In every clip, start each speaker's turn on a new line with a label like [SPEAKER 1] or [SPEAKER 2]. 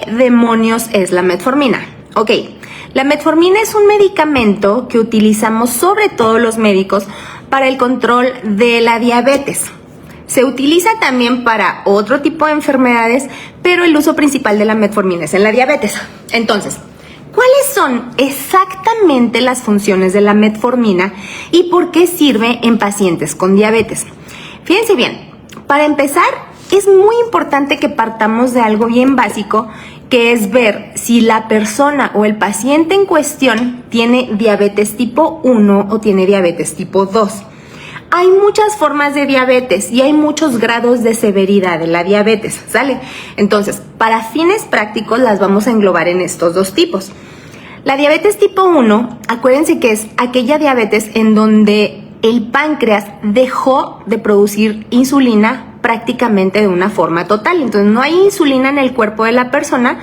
[SPEAKER 1] demonios es la metformina? Ok, la metformina es un medicamento que utilizamos sobre todo los médicos para el control de la diabetes. Se utiliza también para otro tipo de enfermedades, pero el uso principal de la metformina es en la diabetes. Entonces, ¿cuáles son exactamente las funciones de la metformina y por qué sirve en pacientes con diabetes? Fíjense bien, para empezar, es muy importante que partamos de algo bien básico, que es ver si la persona o el paciente en cuestión tiene diabetes tipo 1 o tiene diabetes tipo 2. Hay muchas formas de diabetes y hay muchos grados de severidad de la diabetes, ¿sale? Entonces, para fines prácticos las vamos a englobar en estos dos tipos. La diabetes tipo 1, acuérdense que es aquella diabetes en donde el páncreas dejó de producir insulina prácticamente de una forma total. Entonces, no hay insulina en el cuerpo de la persona,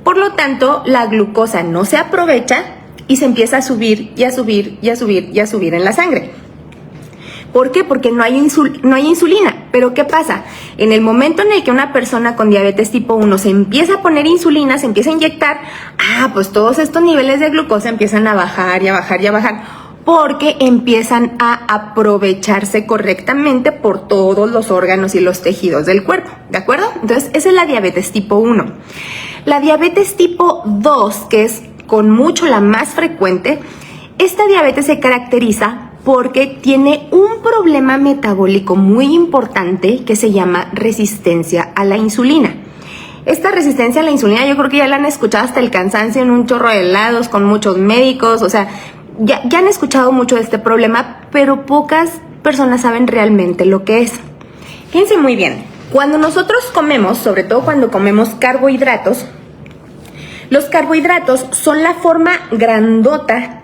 [SPEAKER 1] por lo tanto, la glucosa no se aprovecha y se empieza a subir y a subir y a subir y a subir en la sangre. ¿Por qué? Porque no hay insulina. Pero ¿qué pasa? En el momento en el que una persona con diabetes tipo 1 se empieza a poner insulina, se empieza a inyectar, pues todos estos niveles de glucosa empiezan a bajar y a bajar y a bajar, porque empiezan a aprovecharse correctamente por todos los órganos y los tejidos del cuerpo, ¿de acuerdo? Entonces, esa es la diabetes tipo 1. La diabetes tipo 2, que es con mucho la más frecuente, esta diabetes se caracteriza porque tiene un problema metabólico muy importante que se llama resistencia a la insulina. Esta resistencia a la insulina yo creo que ya la han escuchado hasta el cansancio en un chorro de lados, con muchos médicos, o sea, ya han escuchado mucho de este problema, pero pocas personas saben realmente lo que es. Fíjense muy bien, cuando nosotros comemos, sobre todo cuando comemos carbohidratos, los carbohidratos son la forma grandota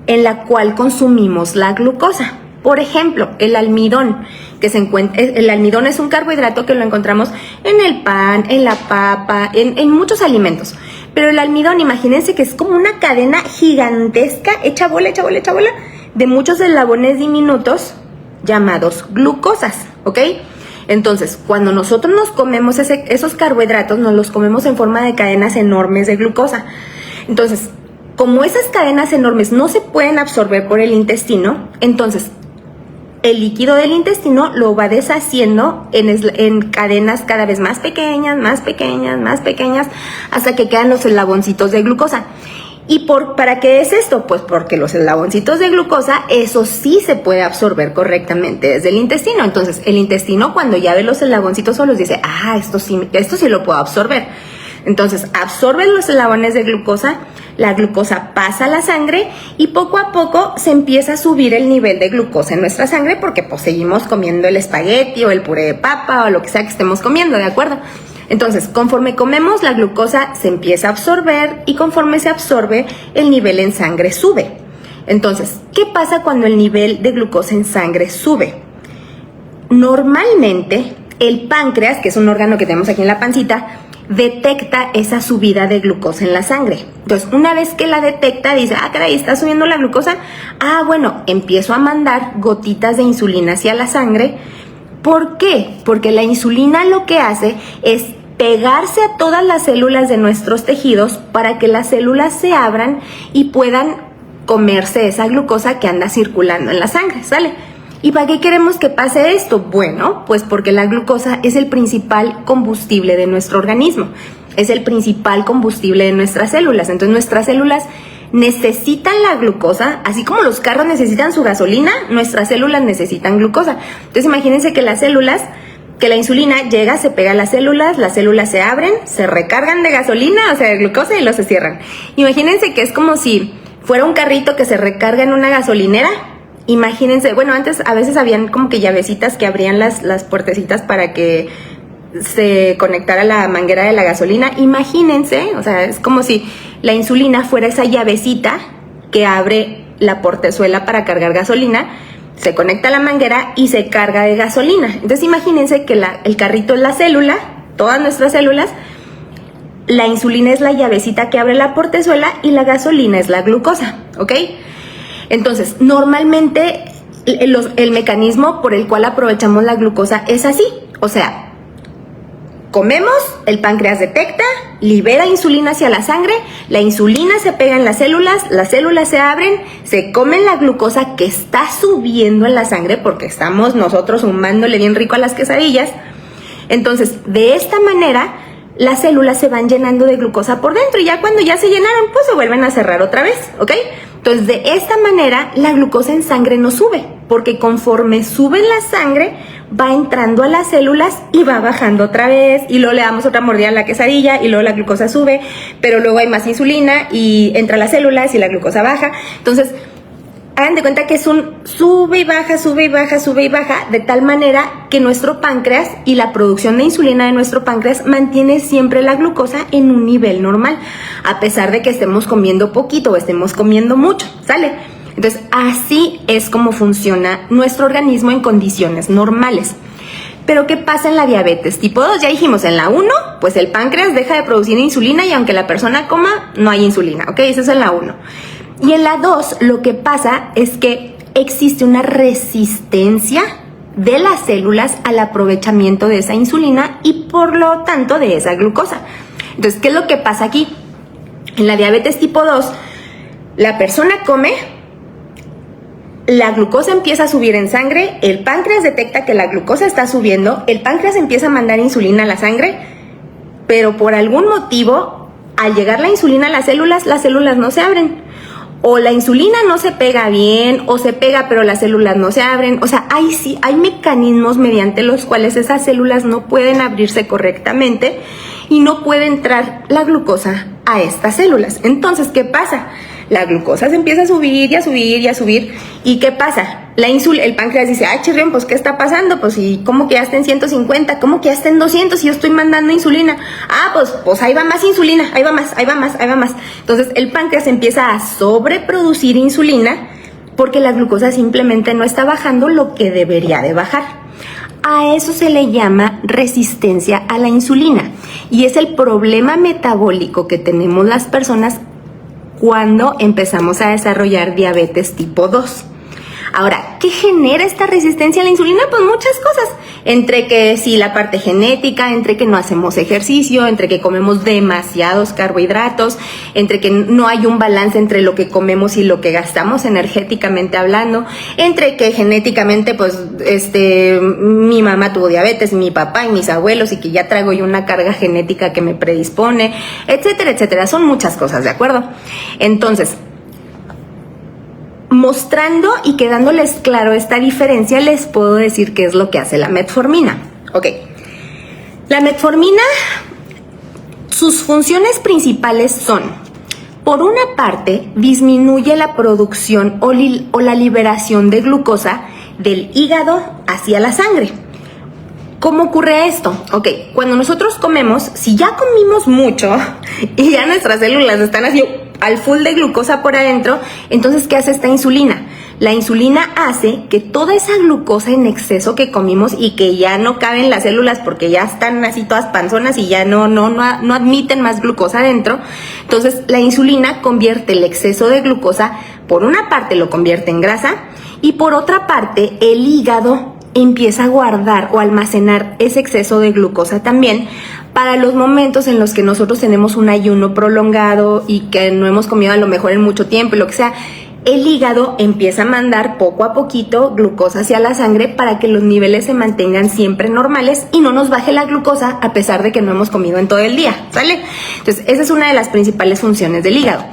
[SPEAKER 1] en la cual consumimos la glucosa. Por ejemplo, el almidón, el almidón es un carbohidrato que lo encontramos en el pan, en la papa, en muchos alimentos. Pero el almidón, imagínense que es como una cadena gigantesca, hecha bola, de muchos eslabones diminutos llamados glucosas, ¿ok? Entonces, cuando nosotros nos comemos esos carbohidratos, nos los comemos en forma de cadenas enormes de glucosa. Entonces, como esas cadenas enormes no se pueden absorber por el intestino, entonces el líquido del intestino lo va deshaciendo en cadenas cada vez más pequeñas, hasta que quedan los eslaboncitos de glucosa. ¿Y para qué es esto? Pues porque los eslaboncitos de glucosa, eso sí se puede absorber correctamente desde el intestino. Entonces, el intestino, cuando ya ve los eslaboncitos solos, dice, esto sí lo puedo absorber. Entonces, absorben los eslabones de glucosa, la glucosa pasa a la sangre y poco a poco se empieza a subir el nivel de glucosa en nuestra sangre porque pues seguimos comiendo el espagueti o el puré de papa o lo que sea que estemos comiendo, ¿de acuerdo? Entonces, conforme comemos, la glucosa se empieza a absorber y conforme se absorbe, el nivel en sangre sube. Entonces, ¿qué pasa cuando el nivel de glucosa en sangre sube? Normalmente, el páncreas, que es un órgano que tenemos aquí en la pancita, detecta esa subida de glucosa en la sangre. Entonces, una vez que la detecta, dice, caray, está subiendo la glucosa. Bueno, empiezo a mandar gotitas de insulina hacia la sangre. ¿Por qué? Porque la insulina lo que hace es pegarse a todas las células de nuestros tejidos para que las células se abran y puedan comerse esa glucosa que anda circulando en la sangre, ¿sale? ¿Y para qué queremos que pase esto? Bueno, pues porque la glucosa es el principal combustible de nuestro organismo, es el principal combustible de nuestras células. Entonces nuestras células necesitan la glucosa, así como los carros necesitan su gasolina, nuestras células necesitan glucosa. Entonces imagínense que la insulina llega, se pega a las células se abren, se recargan de gasolina, o sea de glucosa y luego se cierran. Imagínense que es como si fuera un carrito que se recarga en una gasolinera. Imagínense, bueno, antes a veces habían como que llavecitas que abrían las puertecitas para que se conectara la manguera de la gasolina. Imagínense, o sea, es como si la insulina fuera esa llavecita que abre la portezuela para cargar gasolina, se conecta a la manguera y se carga de gasolina. Entonces imagínense que el carrito es la célula, todas nuestras células, la insulina es la llavecita que abre la portezuela y la gasolina es la glucosa, ¿ok? Entonces, normalmente el mecanismo por el cual aprovechamos la glucosa es así. O sea, comemos, el páncreas detecta, libera insulina hacia la sangre, la insulina se pega en las células se abren, se comen la glucosa que está subiendo en la sangre porque estamos nosotros humándole bien rico a las quesadillas. Entonces, de esta manera, las células se van llenando de glucosa por dentro y ya cuando ya se llenaron, pues se vuelven a cerrar otra vez, ¿ok? Entonces, de esta manera, la glucosa en sangre no sube, porque conforme sube en la sangre, va entrando a las células y va bajando otra vez, y luego le damos otra mordida a la quesadilla y luego la glucosa sube, pero luego hay más insulina y entra a las células y la glucosa baja. Entonces, hagan de cuenta que es un sube y baja, sube y baja, sube y baja, de tal manera que nuestro páncreas y la producción de insulina de nuestro páncreas mantiene siempre la glucosa en un nivel normal, a pesar de que estemos comiendo poquito o estemos comiendo mucho, ¿sale? Entonces, así es como funciona nuestro organismo en condiciones normales. Pero, ¿qué pasa en la diabetes tipo 2? Ya dijimos, en la 1, pues el páncreas deja de producir insulina y aunque la persona coma, no hay insulina, ¿ok? Eso es en la 1. Y en la 2, lo que pasa es que existe una resistencia de las células al aprovechamiento de esa insulina y por lo tanto de esa glucosa. Entonces, ¿qué es lo que pasa aquí? En la diabetes tipo 2, la persona come, la glucosa empieza a subir en sangre, el páncreas detecta que la glucosa está subiendo, el páncreas empieza a mandar insulina a la sangre, pero por algún motivo, al llegar la insulina a las células no se abren. O la insulina no se pega bien, o se pega pero las células no se abren. O sea, hay mecanismos mediante los cuales esas células no pueden abrirse correctamente y no puede entrar la glucosa a estas células. Entonces, ¿qué pasa? La glucosa se empieza a subir y a subir y a subir. ¿Y qué pasa? El páncreas dice, ay, chirrión, pues, ¿qué está pasando? Pues, ¿y cómo que ya está en 150? ¿Cómo que ya está en 200 y yo estoy mandando insulina? Ah, pues ahí va más insulina, ahí va más. Entonces, el páncreas empieza a sobreproducir insulina porque la glucosa simplemente no está bajando lo que debería de bajar. A eso se le llama resistencia a la insulina y es el problema metabólico que tenemos las personas cuando empezamos a desarrollar diabetes tipo 2. Ahora, ¿qué genera esta resistencia a la insulina? Pues muchas cosas, entre que sí, la parte genética, entre que no hacemos ejercicio, entre que comemos demasiados carbohidratos, entre que no hay un balance entre lo que comemos y lo que gastamos energéticamente hablando, entre que genéticamente, pues, mi mamá tuvo diabetes, mi papá y mis abuelos, y que ya traigo yo una carga genética que me predispone, etcétera, etcétera. Son muchas cosas, ¿de acuerdo? Entonces, mostrando y quedándoles claro esta diferencia, les puedo decir qué es lo que hace la metformina. Ok, la metformina, sus funciones principales son, por una parte, disminuye la producción o la liberación de glucosa del hígado hacia la sangre. ¿Cómo ocurre esto? Ok, cuando nosotros comemos, si ya comimos mucho y ya nuestras células están así al full de glucosa por adentro, entonces, ¿qué hace esta insulina? La insulina hace que toda esa glucosa en exceso que comimos y que ya no caben en las células porque ya están así todas panzonas y ya no admiten más glucosa adentro, entonces la insulina convierte el exceso de glucosa, por una parte lo convierte en grasa y por otra parte el hígado empieza a guardar o almacenar ese exceso de glucosa también para los momentos en los que nosotros tenemos un ayuno prolongado y que no hemos comido a lo mejor en mucho tiempo, lo que sea. El hígado empieza a mandar poco a poquito glucosa hacia la sangre para que los niveles se mantengan siempre normales y no nos baje la glucosa a pesar de que no hemos comido en todo el día, ¿sale? Entonces, esa es una de las principales funciones del hígado.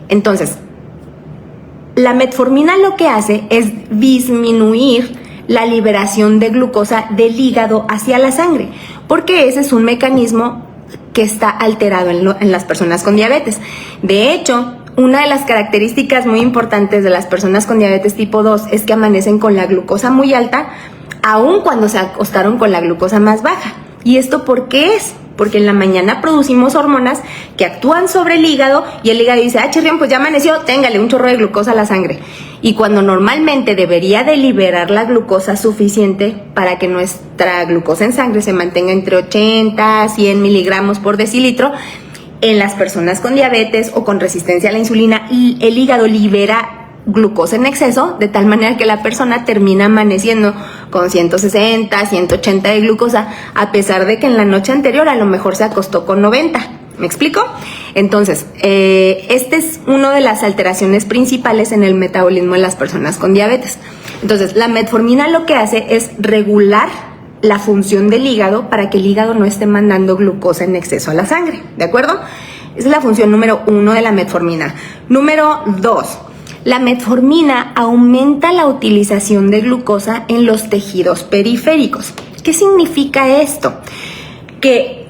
[SPEAKER 1] Entonces, la metformina lo que hace es disminuir la liberación de glucosa del hígado hacia la sangre, porque ese es un mecanismo que está alterado en las personas con diabetes. De hecho, una de las características muy importantes de las personas con diabetes tipo 2 es que amanecen con la glucosa muy alta, aun cuando se acostaron con la glucosa más baja. ¿Y esto por qué es? Porque en la mañana producimos hormonas que actúan sobre el hígado y el hígado dice, chirrión, pues ya amaneció, téngale un chorro de glucosa a la sangre. Y cuando normalmente debería de liberar la glucosa suficiente para que nuestra glucosa en sangre se mantenga entre 80 a 100 miligramos por decilitro, en las personas con diabetes o con resistencia a la insulina, el hígado libera glucosa en exceso, de tal manera que la persona termina amaneciendo con 160, 180 de glucosa, a pesar de que en la noche anterior a lo mejor se acostó con 90, ¿Me explico? Entonces, este es una de las alteraciones principales en el metabolismo de las personas con diabetes. Entonces, la metformina lo que hace es regular la función del hígado para que el hígado no esté mandando glucosa en exceso a la sangre, ¿de acuerdo? Esa es la función número 1 de la metformina. Número 2, la metformina aumenta la utilización de glucosa en los tejidos periféricos. ¿Qué significa esto? Que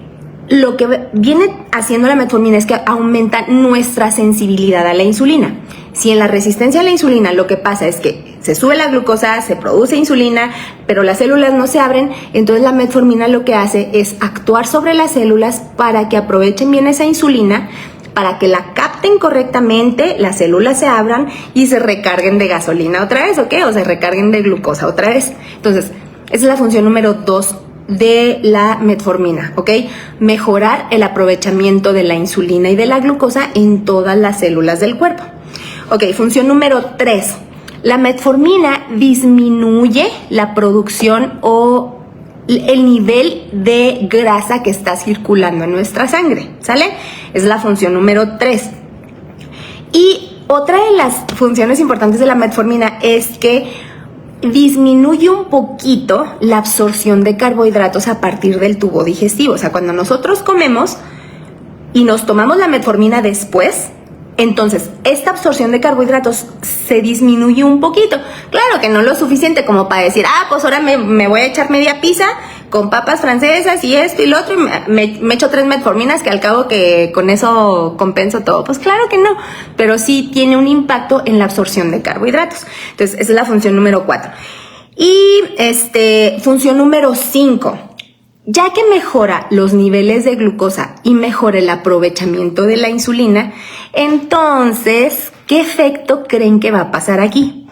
[SPEAKER 1] lo que viene haciendo la metformina es que aumenta nuestra sensibilidad a la insulina. Si en la resistencia a la insulina lo que pasa es que se sube la glucosa, se produce insulina, pero las células no se abren, entonces la metformina lo que hace es actuar sobre las células para que aprovechen bien esa insulina, para que la capten correctamente, las células se abran y se recarguen de gasolina otra vez, ¿ok? O se recarguen de glucosa otra vez. Entonces, esa es la función número 2 de la metformina, ¿ok? Mejorar el aprovechamiento de la insulina y de la glucosa en todas las células del cuerpo. Ok, función número 3. La metformina disminuye la producción o el nivel de grasa que está circulando en nuestra sangre, ¿sale? Es la función número 3. Y otra de las funciones importantes de la metformina es que disminuye un poquito la absorción de carbohidratos a partir del tubo digestivo. O sea, cuando nosotros comemos y nos tomamos la metformina después, entonces esta absorción de carbohidratos se disminuye un poquito. Claro que no lo suficiente como para decir, pues ahora me voy a echar media pizza con papas francesas y esto y lo otro, y me echo 3 metforminas que al cabo que con eso compenso todo. Pues claro que no, pero sí tiene un impacto en la absorción de carbohidratos. Entonces esa es la función número 4. Y función número 5. Ya que mejora los niveles de glucosa y mejora el aprovechamiento de la insulina, entonces, ¿qué efecto creen que va a pasar aquí?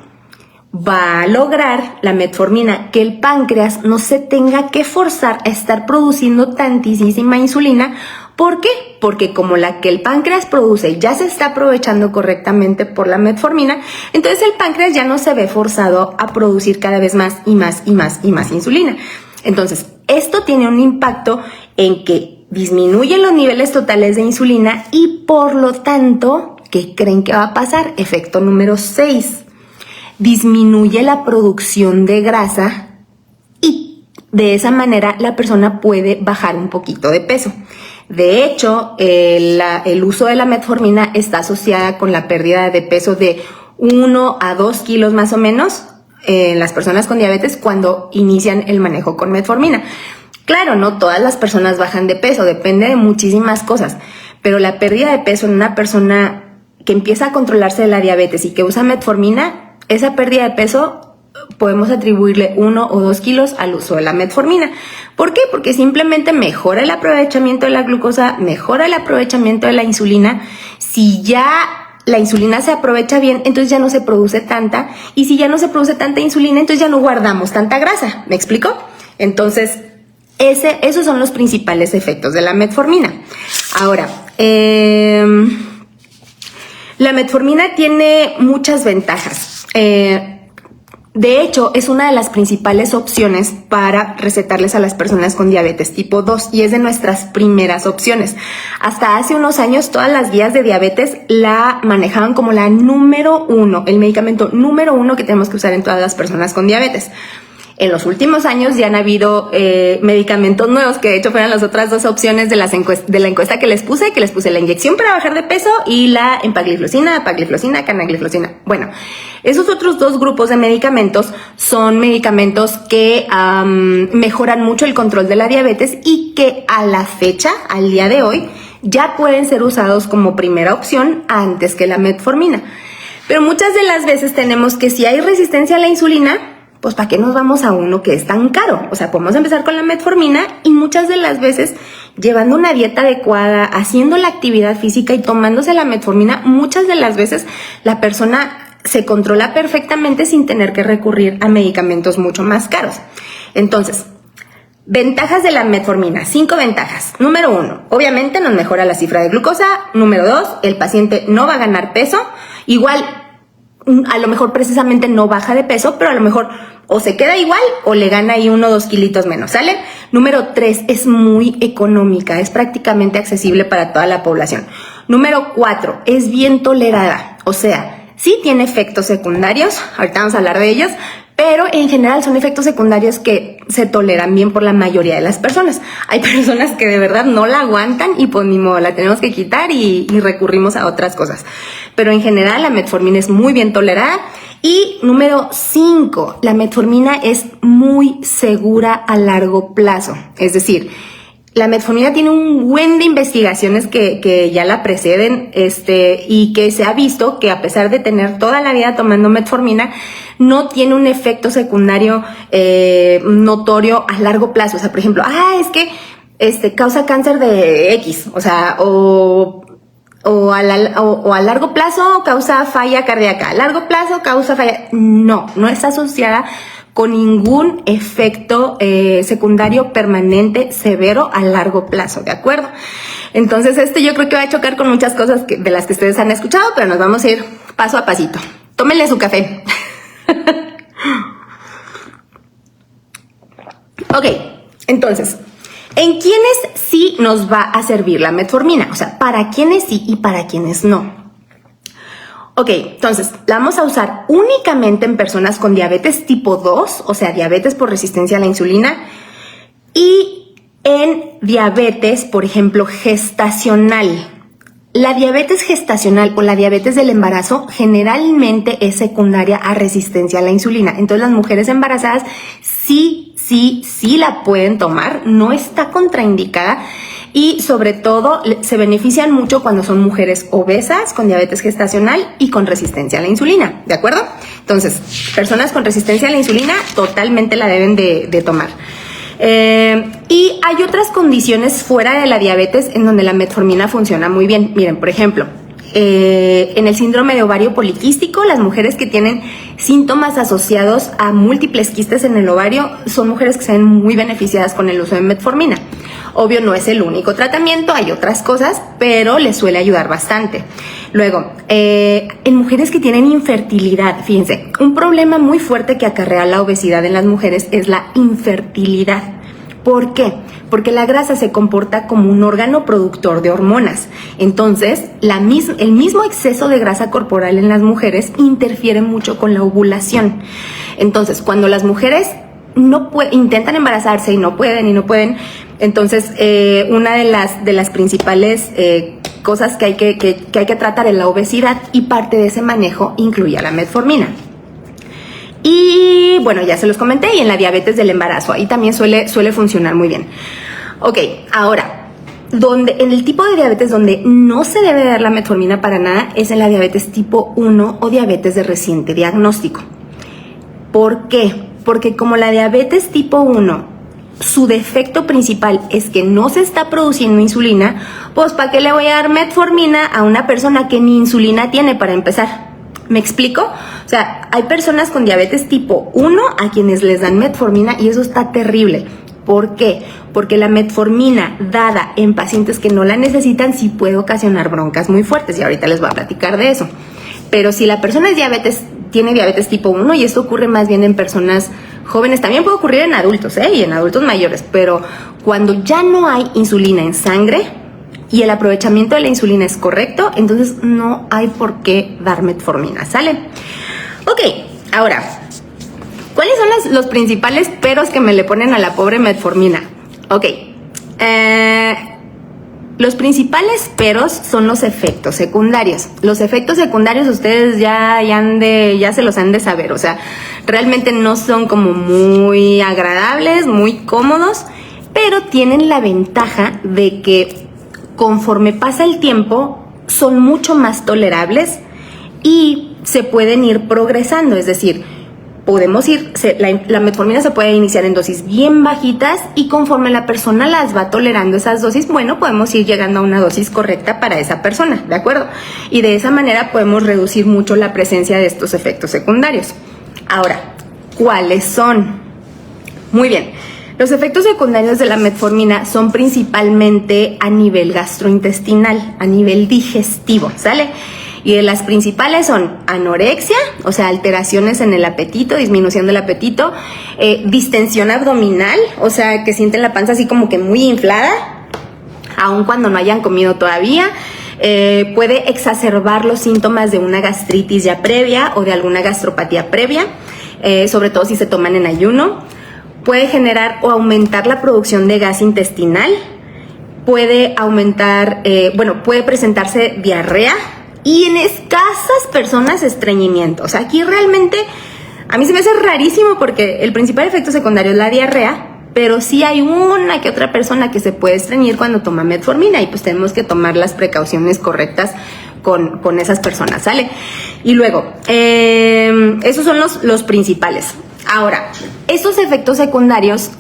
[SPEAKER 1] Va a lograr la metformina que el páncreas no se tenga que forzar a estar produciendo tantísima insulina. ¿Por qué? Porque como la que el páncreas produce ya se está aprovechando correctamente por la metformina, entonces el páncreas ya no se ve forzado a producir cada vez más y más y más y más insulina. Entonces, esto tiene un impacto en que disminuyen los niveles totales de insulina y por lo tanto, ¿qué creen que va a pasar? Efecto número 6. Disminuye la producción de grasa y de esa manera la persona puede bajar un poquito de peso. De hecho, el uso de la metformina está asociada con la pérdida de peso de 1 a 2 kilos más o menos en las personas con diabetes cuando inician el manejo con metformina. Claro, no todas las personas bajan de peso, depende de muchísimas cosas, pero la pérdida de peso en una persona que empieza a controlarse de la diabetes y que usa metformina, esa pérdida de peso podemos atribuirle 1 o 2 kilos al uso de la metformina. ¿Por qué? Porque simplemente mejora el aprovechamiento de la glucosa, mejora el aprovechamiento de la insulina. Si ya la insulina se aprovecha bien, entonces ya no se produce tanta, y si ya no se produce tanta insulina, entonces ya no guardamos tanta grasa. ¿Me explico? Entonces, esos son los principales efectos de la metformina. Ahora, la metformina tiene muchas ventajas. De hecho, es una de las principales opciones para recetarles a las personas con diabetes tipo 2 y es de nuestras primeras opciones. Hasta hace unos años todas las guías de diabetes la manejaban como la número 1, el medicamento número 1 que tenemos que usar en todas las personas con diabetes. En los últimos años ya han habido medicamentos nuevos, que de hecho fueron las otras 2 opciones de la encuesta que les puse la inyección para bajar de peso y la empagliflozina, canagliflozina. Bueno, esos otros 2 grupos de medicamentos son medicamentos que mejoran mucho el control de la diabetes y que a la fecha, al día de hoy, ya pueden ser usados como primera opción antes que la metformina. Pero muchas de las veces tenemos que si hay resistencia a la insulina, pues ¿para qué nos vamos a uno que es tan caro? O sea, podemos empezar con la metformina y muchas de las veces llevando una dieta adecuada, haciendo la actividad física y tomándose la metformina, muchas de las veces la persona se controla perfectamente sin tener que recurrir a medicamentos mucho más caros. Entonces, ventajas de la metformina, 5 ventajas. Número 1, obviamente nos mejora la cifra de glucosa. Número 2, el paciente no va a ganar peso. Igual, a lo mejor precisamente no baja de peso, pero a lo mejor o se queda igual o le gana ahí 1 o 2 kilitos menos, ¿sale? Número 3, es muy económica, es prácticamente accesible para toda la población. Número 4, es bien tolerada, o sea, sí tiene efectos secundarios, ahorita vamos a hablar de ellos, pero en general son efectos secundarios que se toleran bien por la mayoría de las personas. Hay personas que de verdad no la aguantan y pues ni modo, la tenemos que quitar y recurrimos a otras cosas. Pero en general la metformina es muy bien tolerada. Y número 5, la metformina es muy segura a largo plazo. Es decir, la metformina tiene un buen de investigaciones que ya la preceden, y que se ha visto que a pesar de tener toda la vida tomando metformina, no tiene un efecto secundario notorio a largo plazo. O sea, por ejemplo, es que causa cáncer de X, o sea, o a largo plazo causa falla cardíaca, a largo plazo causa falla. No está asociada con ningún efecto secundario permanente severo a largo plazo, ¿de acuerdo? Entonces yo creo que va a chocar con muchas cosas de las que ustedes han escuchado, pero nos vamos a ir paso a pasito. Tómenle su café. Ok, entonces, ¿en quiénes sí nos va a servir la metformina? O sea, ¿para quiénes sí y para quiénes no? Ok, entonces, la vamos a usar únicamente en personas con diabetes tipo 2, o sea, diabetes por resistencia a la insulina, y en diabetes, por ejemplo, gestacional. La diabetes gestacional o la diabetes del embarazo generalmente es secundaria a resistencia a la insulina. Entonces, las mujeres embarazadas sí la pueden tomar, no está contraindicada. Y sobre todo se benefician mucho cuando son mujeres obesas, con diabetes gestacional y con resistencia a la insulina, ¿de acuerdo? Entonces, personas con resistencia a la insulina totalmente la deben de tomar. Y hay otras condiciones fuera de la diabetes en donde la metformina funciona muy bien. Miren, por ejemplo, en el síndrome de ovario poliquístico, las mujeres que tienen síntomas asociados a múltiples quistes en el ovario son mujeres que se ven muy beneficiadas con el uso de metformina. Obvio, no es el único tratamiento, hay otras cosas, pero les suele ayudar bastante. Luego, en mujeres que tienen infertilidad, fíjense, un problema muy fuerte que acarrea la obesidad en las mujeres es la infertilidad. ¿Por qué? Porque la grasa se comporta como un órgano productor de hormonas. Entonces, el mismo exceso de grasa corporal en las mujeres interfiere mucho con la ovulación. Entonces, cuando las mujeres intentan embarazarse y no pueden, entonces una de las principales cosas que hay que tratar es la obesidad, y parte de ese manejo incluye a la metformina. Y bueno, ya se los comenté, y en la diabetes del embarazo, ahí también suele funcionar muy bien. Ok, ahora, en el tipo de diabetes donde no se debe dar la metformina para nada es en la diabetes tipo 1 o diabetes de reciente diagnóstico. ¿Por qué? Porque como la diabetes tipo 1, su defecto principal es que no se está produciendo insulina, pues ¿para qué le voy a dar metformina a una persona que ni insulina tiene para empezar? ¿Me explico? O sea, hay personas con diabetes tipo 1 a quienes les dan metformina y eso está terrible. ¿Por qué? Porque la metformina dada en pacientes que no la necesitan sí puede ocasionar broncas muy fuertes, y ahorita les voy a platicar de eso. Pero si la persona tiene diabetes tipo 1, y esto ocurre más bien en personas jóvenes, también puede ocurrir en adultos, y en adultos mayores, pero cuando ya no hay insulina en sangre y el aprovechamiento de la insulina es correcto, entonces no hay por qué dar metformina, ¿sale? Ok, ahora, ¿cuáles son los principales peros que me le ponen a la pobre metformina? Ok, los principales peros son los efectos secundarios. Los efectos secundarios ustedes ya se los han de saber, o sea, realmente no son como muy agradables, muy cómodos, pero tienen la ventaja de que conforme pasa el tiempo son mucho más tolerables y se pueden ir progresando, es decir, la metformina se puede iniciar en dosis bien bajitas y conforme la persona las va tolerando esas dosis, bueno, podemos ir llegando a una dosis correcta para esa persona, ¿de acuerdo? Y de esa manera podemos reducir mucho la presencia de estos efectos secundarios. Ahora, ¿cuáles son? Muy bien, los efectos secundarios de la metformina son principalmente a nivel gastrointestinal, a nivel digestivo, ¿sale? Y de las principales son anorexia, o sea, alteraciones en el apetito, disminución del apetito, distensión abdominal, o sea, que sienten la panza así como que muy inflada, aun cuando no hayan comido todavía. Puede exacerbar los síntomas de una gastritis ya previa o de alguna gastropatía previa, sobre todo si se toman en ayuno. Puede generar o aumentar la producción de gas intestinal, puede aumentar, puede presentarse diarrea y en escasas personas estreñimiento. O sea, aquí realmente a mí se me hace rarísimo porque el principal efecto secundario es la diarrea, pero sí hay una que otra persona que se puede estreñir cuando toma metformina y pues tenemos que tomar las precauciones correctas con esas personas, ¿sale? Y luego, esos son los principales. Ahora, estos efectos secundarios,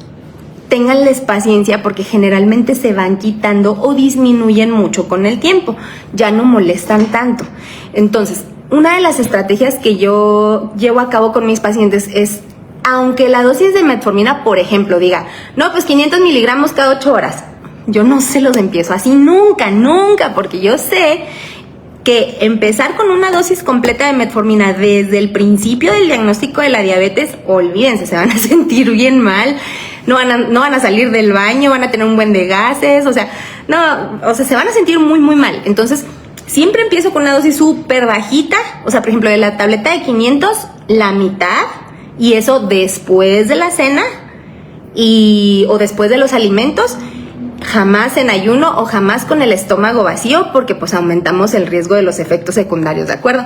[SPEAKER 1] ténganles paciencia porque generalmente se van quitando o disminuyen mucho con el tiempo, ya no molestan tanto. Entonces, una de las estrategias que yo llevo a cabo con mis pacientes es, aunque la dosis de metformina, por ejemplo, diga, no, pues 500 miligramos cada 8 horas, yo no se los empiezo así nunca, porque yo sé que empezar con una dosis completa de metformina desde el principio del diagnóstico de la diabetes, olvídense, se van a sentir bien mal, no van a salir del baño, van a tener un buen de gases, se van a sentir muy mal. Entonces, siempre empiezo con una dosis súper bajita, por ejemplo, de la tableta de 500, la mitad, y eso después de la cena o después de los alimentos, jamás en ayuno o jamás con el estómago vacío, porque pues aumentamos el riesgo de los efectos secundarios, ¿de acuerdo?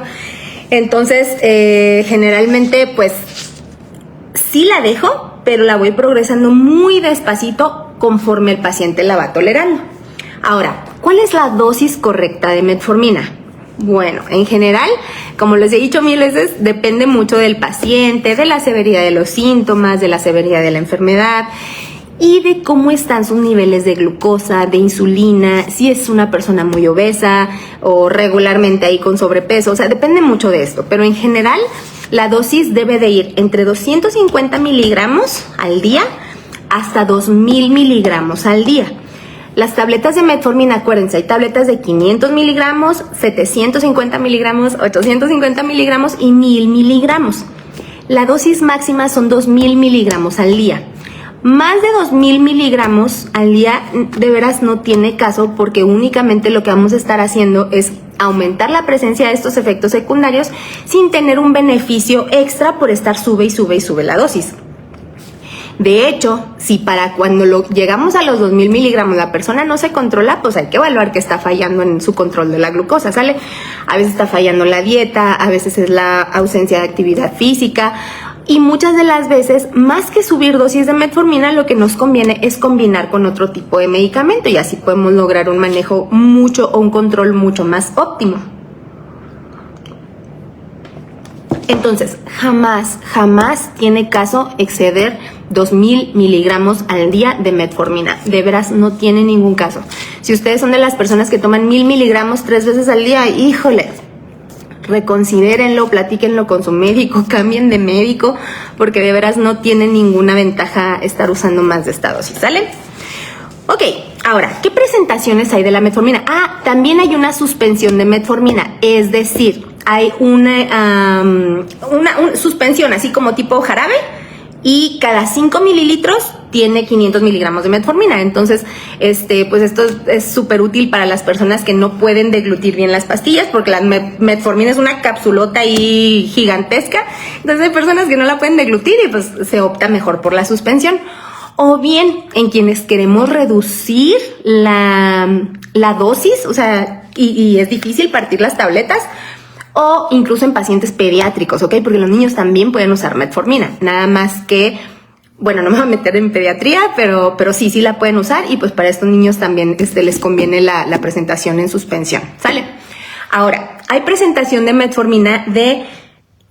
[SPEAKER 1] Entonces, generalmente pues sí la dejo, pero la voy progresando muy despacito conforme el paciente la va tolerando. Ahora, ¿cuál es la dosis correcta de metformina? Bueno, en general, como les he dicho mil veces, depende mucho del paciente, de la severidad de los síntomas, de la severidad de la enfermedad y de cómo están sus niveles de glucosa, de insulina, si es una persona muy obesa o regularmente ahí con sobrepeso, depende mucho de esto, pero en general la dosis debe de ir entre 250 miligramos al día hasta 2000 miligramos al día. Las tabletas de metformina, acuérdense, hay tabletas de 500 miligramos, 750 miligramos, 850 miligramos y 1000 miligramos. La dosis máxima son 2000 miligramos al día. Más de 2000 miligramos al día de veras no tiene caso porque únicamente lo que vamos a estar haciendo es aumentar la presencia de estos efectos secundarios sin tener un beneficio extra por estar sube la dosis. De hecho, si para cuando llegamos a los 2000 miligramos la persona no se controla, pues hay que evaluar que está fallando en su control de la glucosa, ¿sale? A veces está fallando la dieta, a veces es la ausencia de actividad física y muchas de las veces, más que subir dosis de metformina, lo que nos conviene es combinar con otro tipo de medicamento y así podemos lograr un manejo un control mucho más óptimo. Entonces, jamás tiene caso exceder 2000 miligramos al día de metformina. De veras, no tiene ningún caso. Si ustedes son de las personas que toman 1000 miligramos 3 veces al día, híjole, reconsidérenlo, platíquenlo con su médico, cambien de médico, porque de veras no tiene ninguna ventaja estar usando más de esta dosis, ¿sale? Ok, ahora, ¿qué presentaciones hay de la metformina? También hay una suspensión de metformina, es decir, hay una suspensión así como tipo jarabe y cada 5 mililitros tiene 500 miligramos de metformina. Entonces, pues esto es súper útil para las personas que no pueden deglutir bien las pastillas porque la metformina es una capsulota ahí gigantesca. Entonces hay personas que no la pueden deglutir y pues se opta mejor por la suspensión. O bien, en quienes queremos reducir la dosis, y es difícil partir las tabletas, o incluso en pacientes pediátricos, ¿ok? Porque los niños también pueden usar metformina, nada más que, bueno, no me voy a meter en pediatría, pero sí la pueden usar y pues para estos niños también les conviene la presentación en suspensión, ¿sale? Ahora, hay presentación de metformina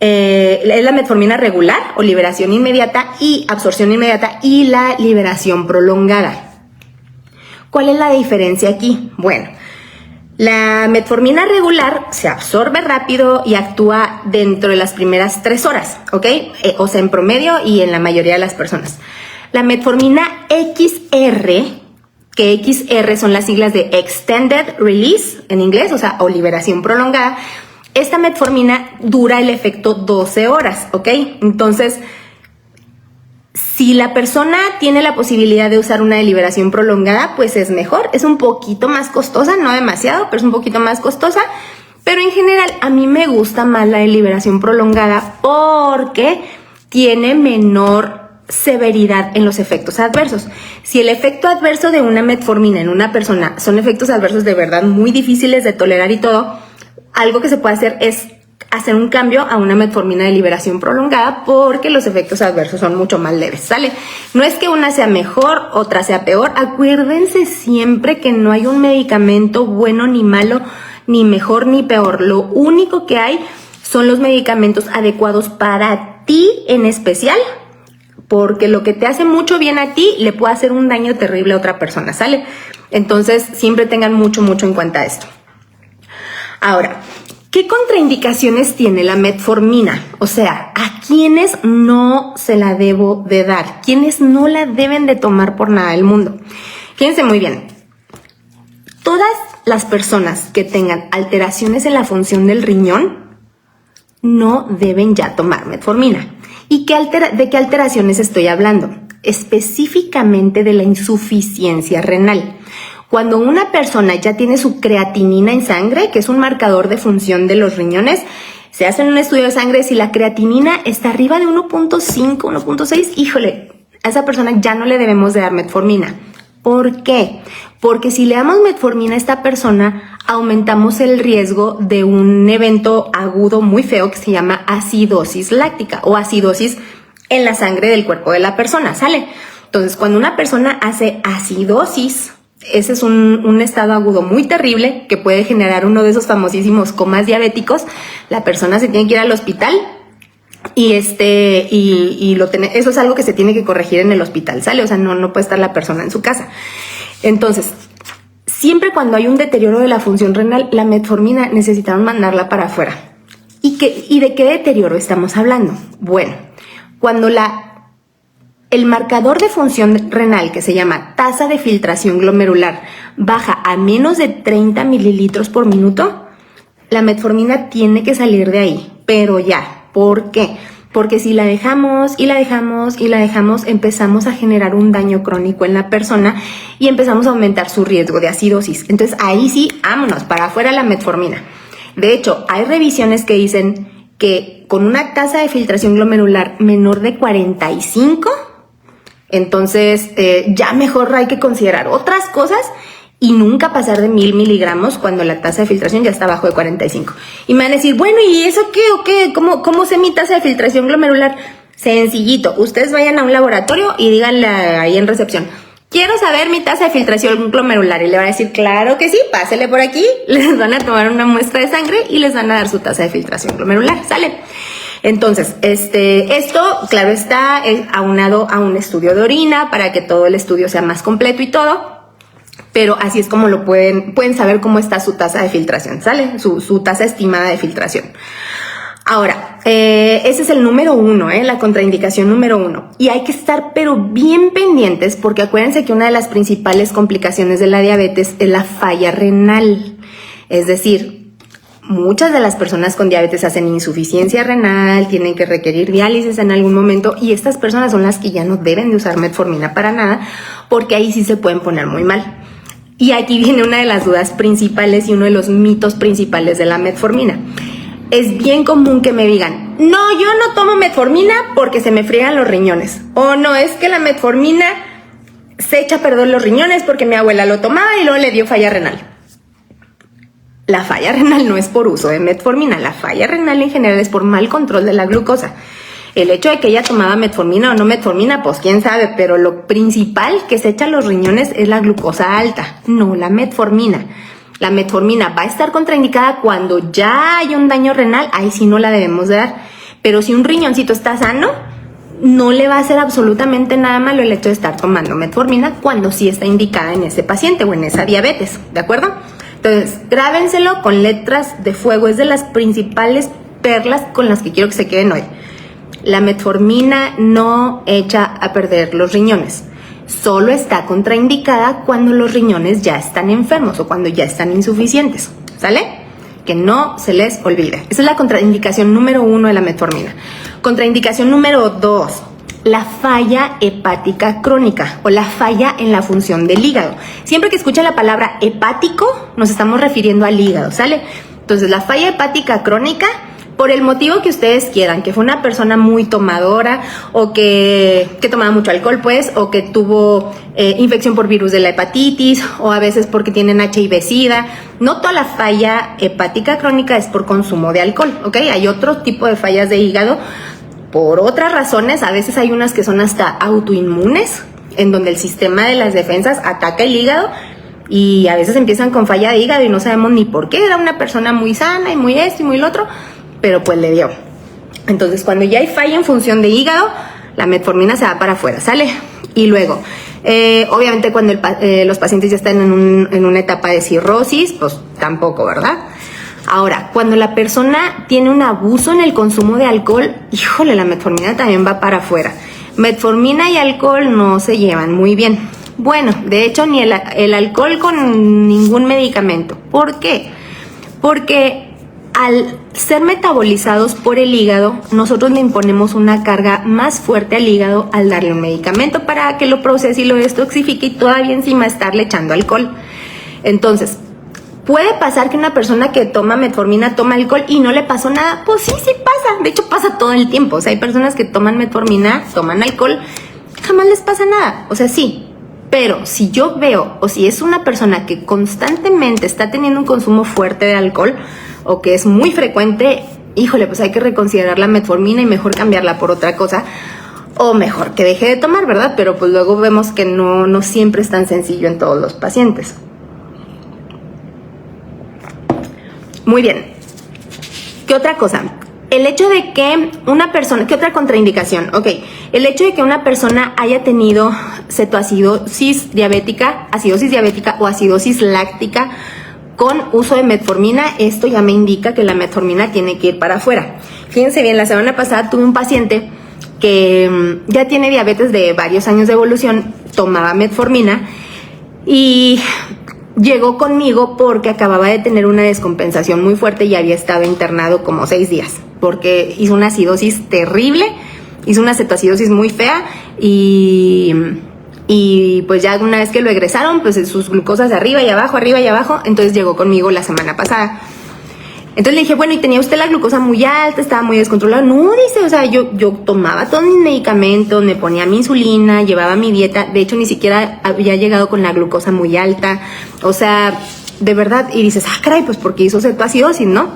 [SPEAKER 1] es la metformina regular o liberación inmediata y absorción inmediata y la liberación prolongada. ¿Cuál es la diferencia aquí? Bueno, la metformina regular se absorbe rápido y actúa dentro de las primeras 3 horas, ¿ok? En promedio y en la mayoría de las personas. La metformina XR, que XR son las siglas de Extended Release en inglés, o liberación prolongada, esta metformina dura el efecto 12 horas, ¿ok? Entonces, si la persona tiene la posibilidad de usar una deliberación prolongada, pues es mejor. Es un poquito más costosa, no demasiado, pero es un poquito más costosa. Pero en general a mí me gusta más la deliberación prolongada porque tiene menor severidad en los efectos adversos. Si el efecto adverso de una metformina en una persona son efectos adversos de verdad muy difíciles de tolerar y todo, algo que se puede hacer es hacer un cambio a una metformina de liberación prolongada porque los efectos adversos son mucho más leves, ¿sale? No es que una sea mejor, otra sea peor. Acuérdense siempre que no hay un medicamento bueno ni malo, ni mejor ni peor. Lo único que hay son los medicamentos adecuados para ti en especial, porque lo que te hace mucho bien a ti le puede hacer un daño terrible a otra persona, ¿sale? Entonces siempre tengan mucho en cuenta esto. Ahora, ¿qué contraindicaciones tiene la metformina? O sea, ¿a quiénes no se la debo de dar? ¿Quiénes no la deben de tomar por nada del mundo? Fíjense muy bien. Todas las personas que tengan alteraciones en la función del riñón no deben ya tomar metformina. ¿Y de qué alteraciones estoy hablando? Específicamente de la insuficiencia renal. Cuando una persona ya tiene su creatinina en sangre, que es un marcador de función de los riñones, se hace un estudio de sangre, si la creatinina está arriba de 1.5, 1.6, híjole, a esa persona ya no le debemos de dar metformina. ¿Por qué? Porque si le damos metformina a esta persona, aumentamos el riesgo de un evento agudo muy feo que se llama acidosis láctica o acidosis en la sangre del cuerpo de la persona, ¿sale? Entonces, cuando una persona hace acidosis, ese es un estado agudo muy terrible que puede generar uno de esos famosísimos comas diabéticos. La persona se tiene que ir al hospital y eso es algo que se tiene que corregir en el hospital, ¿sale? O sea, no puede estar la persona en su casa. Entonces, siempre cuando hay un deterioro de la función renal, la metformina necesitaron mandarla para afuera. ¿Y de qué deterioro estamos hablando? Bueno, cuando el marcador de función renal, que se llama tasa de filtración glomerular, baja a menos de 30 mililitros por minuto, la metformina tiene que salir de ahí, pero ya. ¿Por qué? Porque si la dejamos y la dejamos y la dejamos, empezamos a generar un daño crónico en la persona y empezamos a aumentar su riesgo de acidosis. Entonces ahí sí, vámonos, para afuera la metformina. De hecho, hay revisiones que dicen que con una tasa de filtración glomerular menor de 45, entonces ya mejor hay que considerar otras cosas y nunca pasar de 1000 miligramos cuando la tasa de filtración ya está abajo de 45. Y me van a decir, bueno, ¿y eso qué o qué? ¿Cómo sé mi tasa de filtración glomerular? Sencillito, ustedes vayan a un laboratorio y díganle ahí en recepción, quiero saber mi tasa de filtración glomerular, y le van a decir, claro que sí, pásele por aquí, les van a tomar una muestra de sangre y les van a dar su tasa de filtración glomerular, ¿sale? Entonces, esto, claro está, aunado a un estudio de orina para que todo el estudio sea más completo y todo, pero así es como lo pueden saber cómo está su tasa de filtración, ¿sale? Su tasa estimada de filtración. Ahora, ese es el número 1, la contraindicación número 1. Y hay que estar pero bien pendientes porque acuérdense que una de las principales complicaciones de la diabetes es la falla renal. Es decir, muchas de las personas con diabetes hacen insuficiencia renal, tienen que requerir diálisis en algún momento y estas personas son las que ya no deben de usar metformina para nada porque ahí sí se pueden poner muy mal. Y aquí viene una de las dudas principales y uno de los mitos principales de la metformina. Es bien común que me digan, no, yo no tomo metformina porque se me friegan los riñones. O no, es que la metformina se echa a perder los riñones porque mi abuela lo tomaba y luego le dio falla renal. La falla renal no es por uso de metformina, la falla renal en general es por mal control de la glucosa. El hecho de que ella tomaba metformina o no metformina, pues quién sabe, pero lo principal que se echa a los riñones es la glucosa alta, no la metformina. La metformina va a estar contraindicada cuando ya hay un daño renal, ahí sí no la debemos de dar. Pero si un riñoncito está sano, no le va a hacer absolutamente nada malo el hecho de estar tomando metformina cuando sí está indicada en ese paciente o en esa diabetes, ¿de acuerdo? Entonces, grábenselo con letras de fuego, es de las principales perlas con las que quiero que se queden hoy. La metformina no echa a perder los riñones. Solo está contraindicada cuando los riñones ya están enfermos o cuando ya están insuficientes, ¿sale? que no se les olvide. Esa es la contraindicación número 1 de la metformina. Contraindicación número 2, la falla hepática crónica o la falla en la función del hígado. Siempre que escucha la palabra hepático, nos estamos refiriendo al hígado, ¿sale? Entonces, la falla hepática crónica, por el motivo que ustedes quieran, que fue una persona muy tomadora o que tomaba mucho alcohol, pues, o que tuvo infección por virus de la hepatitis, o a veces porque tienen HIV-Sida. No toda la falla hepática crónica es por consumo de alcohol, ¿ok? Hay otro tipo de fallas de hígado por otras razones. A veces hay unas que son hasta autoinmunes, en donde el sistema de las defensas ataca el hígado y a veces empiezan con falla de hígado y no sabemos ni por qué. Era una persona muy sana y muy esto y muy lo otro, pero pues le dio. Entonces, cuando ya hay falla en función de hígado, la metformina se va para afuera, ¿sale? Y luego, obviamente cuando los pacientes ya están en una etapa de cirrosis, pues tampoco, ¿verdad? Ahora, cuando la persona tiene un abuso en el consumo de alcohol, híjole, la metformina también va para afuera. Metformina y alcohol no se llevan muy bien. Bueno, de hecho, ni el alcohol con ningún medicamento. ¿Por qué? Porque al ser metabolizados por el hígado, nosotros le imponemos una carga más fuerte al hígado al darle un medicamento para que lo procese y lo detoxifique y todavía encima estarle echando alcohol. Entonces, ¿puede pasar que una persona que toma metformina toma alcohol y no le pasó nada? Pues sí, sí pasa. De hecho, pasa todo el tiempo. O sea, hay personas que toman metformina, toman alcohol, jamás les pasa nada. O sea, sí. Pero si yo veo, o si es una persona que constantemente está teniendo un consumo fuerte de alcohol, o que es muy frecuente, híjole, pues hay que reconsiderar la metformina y mejor cambiarla por otra cosa, o mejor que deje de tomar, ¿verdad? Pero pues luego vemos que no siempre es tan sencillo en todos los pacientes. Muy bien. ¿Qué otra cosa? El hecho de que una persona, ¿qué otra contraindicación? Ok, el hecho de que una persona haya tenido cetoacidosis diabética o acidosis láctica con uso de metformina, esto ya me indica que la metformina tiene que ir para afuera. Fíjense bien, la semana pasada tuve un paciente que ya tiene diabetes de varios años de evolución, tomaba metformina y llegó conmigo porque acababa de tener una descompensación muy fuerte y había estado internado como 6 días porque hizo una acidosis terrible, hizo una cetoacidosis muy fea y pues ya una vez que lo egresaron, pues sus glucosas arriba y abajo, entonces llegó conmigo la semana pasada. Entonces le dije, bueno, ¿y tenía usted la glucosa muy alta? ¿Estaba muy descontrolada? No, dice, o sea, yo tomaba todos mis medicamentos, me ponía mi insulina, llevaba mi dieta, de hecho ni siquiera había llegado con la glucosa muy alta, o sea, de verdad, y dices, caray, pues porque hizo cetoacidosis, ¿no?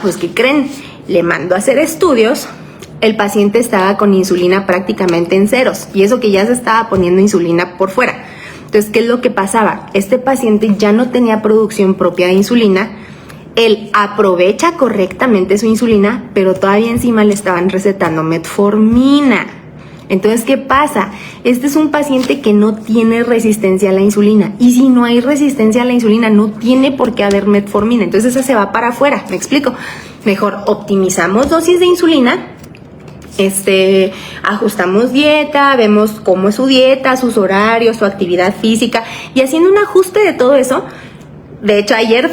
[SPEAKER 1] Pues ¿qué creen? Le mando a hacer estudios. El paciente estaba con insulina prácticamente en ceros y eso que ya se estaba poniendo insulina por fuera. Entonces, ¿qué es lo que pasaba? Este paciente ya no tenía producción propia de insulina, él aprovecha correctamente su insulina, pero todavía encima le estaban recetando metformina. Entonces, ¿qué pasa? Este es un paciente que no tiene resistencia a la insulina y si no hay resistencia a la insulina no tiene por qué haber metformina, entonces esa se va para afuera, ¿me explico? Mejor optimizamos dosis de insulina, ajustamos dieta, vemos cómo es su dieta, sus horarios, su actividad física y haciendo un ajuste de todo eso. De hecho, ayer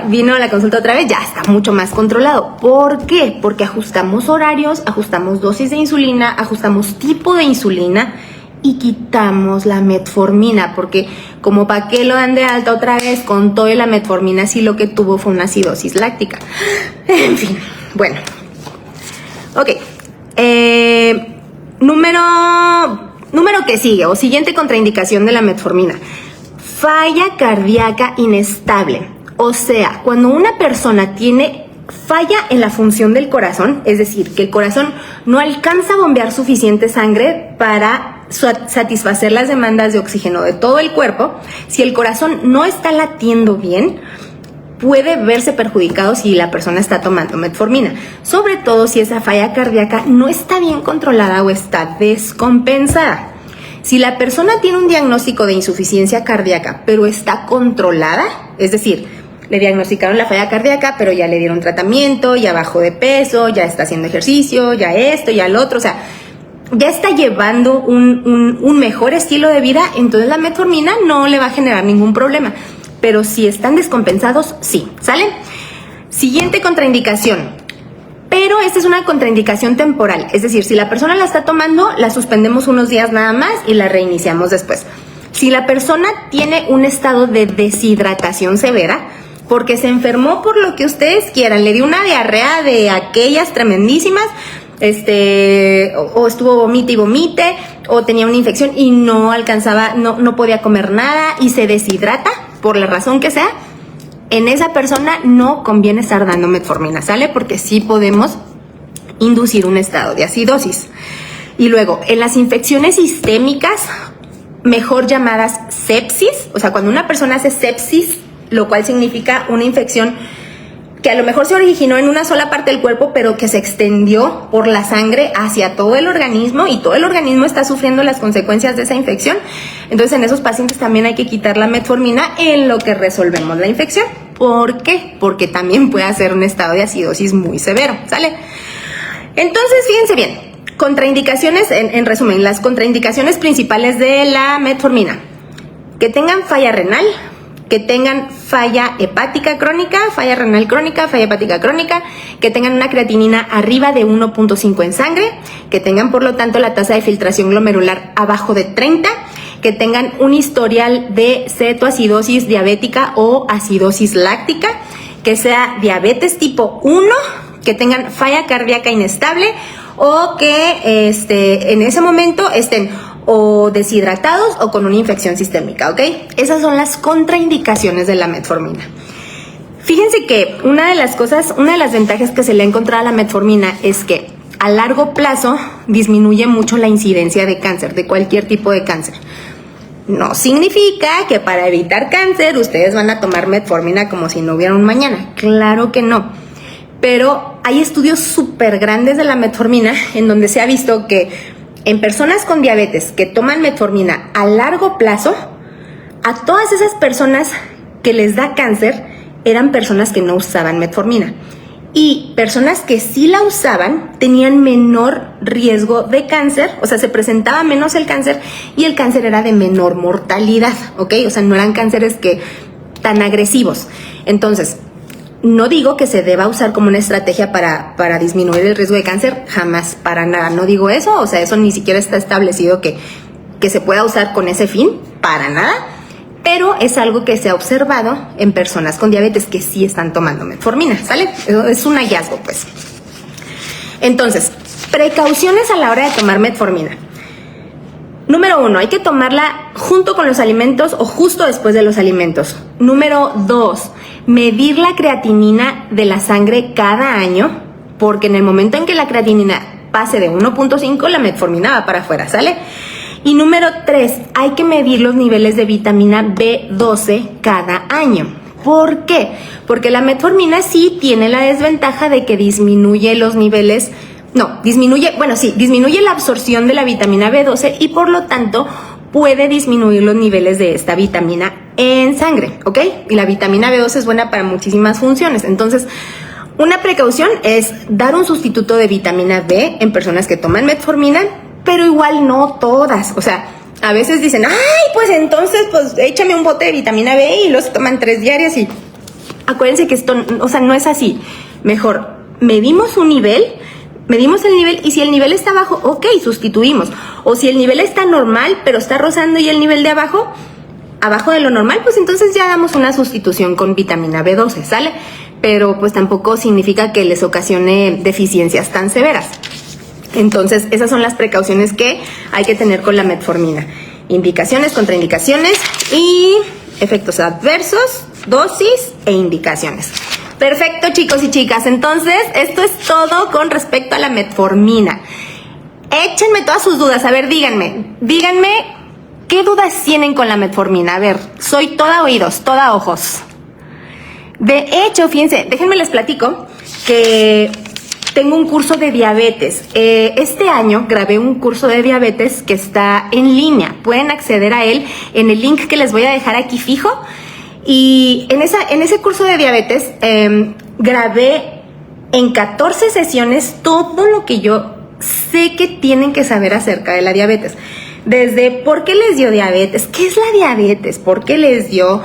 [SPEAKER 1] vino a la consulta otra vez, ya está mucho más controlado. ¿Por qué? Porque ajustamos horarios, ajustamos dosis de insulina, ajustamos tipo de insulina y quitamos la metformina, porque como para qué lo dan de alta otra vez con toda la metformina si lo que tuvo fue una acidosis láctica. En fin, bueno. Ok. Número que sigue, o siguiente contraindicación de la metformina. Falla cardíaca inestable. O sea, cuando una persona tiene falla en la función del corazón, es decir, que el corazón no alcanza a bombear suficiente sangre para satisfacer las demandas de oxígeno de todo el cuerpo, si el corazón no está latiendo bien, puede verse perjudicado si la persona está tomando metformina, sobre todo si esa falla cardíaca no está bien controlada o está descompensada. Si la persona tiene un diagnóstico de insuficiencia cardíaca, pero está controlada, es decir, le diagnosticaron la falla cardíaca, pero ya le dieron tratamiento, ya bajó de peso, ya está haciendo ejercicio, ya esto, ya lo otro, o sea, ya está llevando un mejor estilo de vida, entonces la metformina no le va a generar ningún problema. Pero si están descompensados, sí, ¿sale? Siguiente contraindicación. Pero esta es una contraindicación temporal, es decir, si la persona la está tomando, la suspendemos unos días nada más y la reiniciamos después. Si la persona tiene un estado de deshidratación severa, porque se enfermó por lo que ustedes quieran, le dio una diarrea de aquellas tremendísimas, o estuvo vomite y vomite, o tenía una infección y no alcanzaba, no podía comer nada y se deshidrata, por la razón que sea, en esa persona no conviene estar dando metformina, ¿sale? Porque sí podemos inducir un estado de acidosis. Y luego, en las infecciones sistémicas, mejor llamadas sepsis, o sea, cuando una persona hace sepsis, lo cual significa una infección que a lo mejor se originó en una sola parte del cuerpo, pero que se extendió por la sangre hacia todo el organismo y todo el organismo está sufriendo las consecuencias de esa infección. Entonces, en esos pacientes también hay que quitar la metformina en lo que resolvemos la infección. ¿Por qué? Porque también puede hacer un estado de acidosis muy severo, ¿sale? Entonces, fíjense bien, contraindicaciones, en resumen, las contraindicaciones principales de la metformina: que tengan falla renal, que tengan falla hepática crónica, falla renal crónica, falla hepática crónica, que tengan una creatinina arriba de 1.5 en sangre, que tengan por lo tanto la tasa de filtración glomerular abajo de 30, que tengan un historial de cetoacidosis diabética o acidosis láctica, que sea diabetes tipo 1, que tengan falla cardíaca inestable o que en ese momento estén o deshidratados o con una infección sistémica, ¿ok? Esas son las contraindicaciones de la metformina. Fíjense que una de las ventajas que se le ha encontrado a la metformina es que a largo plazo disminuye mucho la incidencia de cáncer, de cualquier tipo de cáncer. No significa que para evitar cáncer ustedes van a tomar metformina como si no hubiera un mañana. Claro que no. Pero hay estudios súper grandes de la metformina en donde se ha visto que en personas con diabetes que toman metformina a largo plazo, a todas esas personas que les da cáncer eran personas que no usaban metformina. Y personas que sí la usaban tenían menor riesgo de cáncer, o sea, se presentaba menos el cáncer y el cáncer era de menor mortalidad, ¿ok? O sea, no eran cánceres tan agresivos. Entonces, no digo que se deba usar como una estrategia para disminuir el riesgo de cáncer, jamás, para nada, no digo eso, o sea, eso ni siquiera está establecido que se pueda usar con ese fin, para nada, pero es algo que se ha observado en personas con diabetes que sí están tomando metformina, ¿sale? Es un hallazgo, pues. Entonces, precauciones a la hora de tomar metformina. Número 1, hay que tomarla junto con los alimentos o justo después de los alimentos. Número 2, medir la creatinina de la sangre cada año, porque en el momento en que la creatinina pase de 1.5, la metformina va para afuera, ¿sale? Y número 3, hay que medir los niveles de vitamina B12 cada año. ¿Por qué? Porque la metformina sí tiene la desventaja de que disminuye los niveles, disminuye la absorción de la vitamina B12 y por lo tanto puede disminuir los niveles de esta vitamina en sangre, ¿ok? Y la vitamina B12 es buena para muchísimas funciones. Entonces, una precaución es dar un sustituto de vitamina B en personas que toman metformina, pero igual no todas. O sea, a veces dicen, ay, pues entonces, pues échame un bote de vitamina B y los toman 3 diarias y acuérdense que esto, o sea, no es así. Mejor, medimos el nivel y si el nivel está bajo, ok, sustituimos. O si el nivel está normal, pero está rozando y el nivel de abajo de lo normal, pues entonces ya damos una sustitución con vitamina B12, ¿sale? Pero pues tampoco significa que les ocasione deficiencias tan severas. Entonces, esas son las precauciones que hay que tener con la metformina. Indicaciones, contraindicaciones y efectos adversos, dosis e indicaciones. Perfecto, chicos y chicas. Entonces, esto es todo con respecto a la metformina. Échenme todas sus dudas. A ver, díganme, ¿qué dudas tienen con la metformina? A ver, soy toda oídos, toda ojos. De hecho, fíjense, déjenme les platico que tengo un curso de diabetes. Este año grabé un curso de diabetes que está en línea. Pueden acceder a él en el link que les voy a dejar aquí fijo. Y en ese curso de diabetes grabé en 14 sesiones todo lo que yo sé que tienen que saber acerca de la diabetes. Desde por qué les dio diabetes, qué es la diabetes, por qué les dio,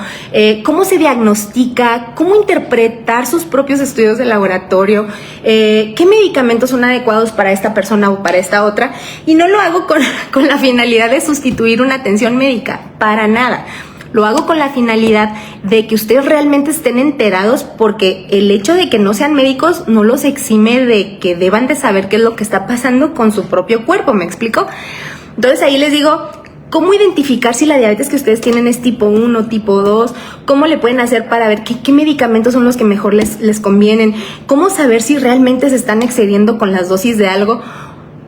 [SPEAKER 1] cómo se diagnostica, cómo interpretar sus propios estudios de laboratorio, qué medicamentos son adecuados para esta persona o para esta otra. Y no lo hago con la finalidad de sustituir una atención médica, para nada. Lo hago con la finalidad de que ustedes realmente estén enterados, porque el hecho de que no sean médicos no los exime de que deban de saber qué es lo que está pasando con su propio cuerpo, ¿me explico? Entonces ahí les digo, ¿cómo identificar si la diabetes que ustedes tienen es tipo 1, tipo 2? ¿Cómo le pueden hacer para ver qué medicamentos son los que mejor les convienen? ¿Cómo saber si realmente se están excediendo con las dosis de algo?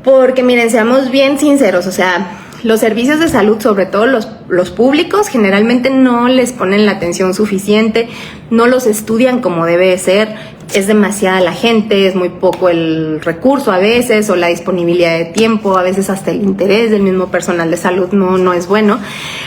[SPEAKER 1] Porque miren, seamos bien sinceros, o sea, los servicios de salud, sobre todo los públicos, generalmente no les ponen la atención suficiente, no los estudian como debe de ser. Es demasiada la gente, es muy poco el recurso a veces, o la disponibilidad de tiempo, a veces hasta el interés del mismo personal de salud no es bueno.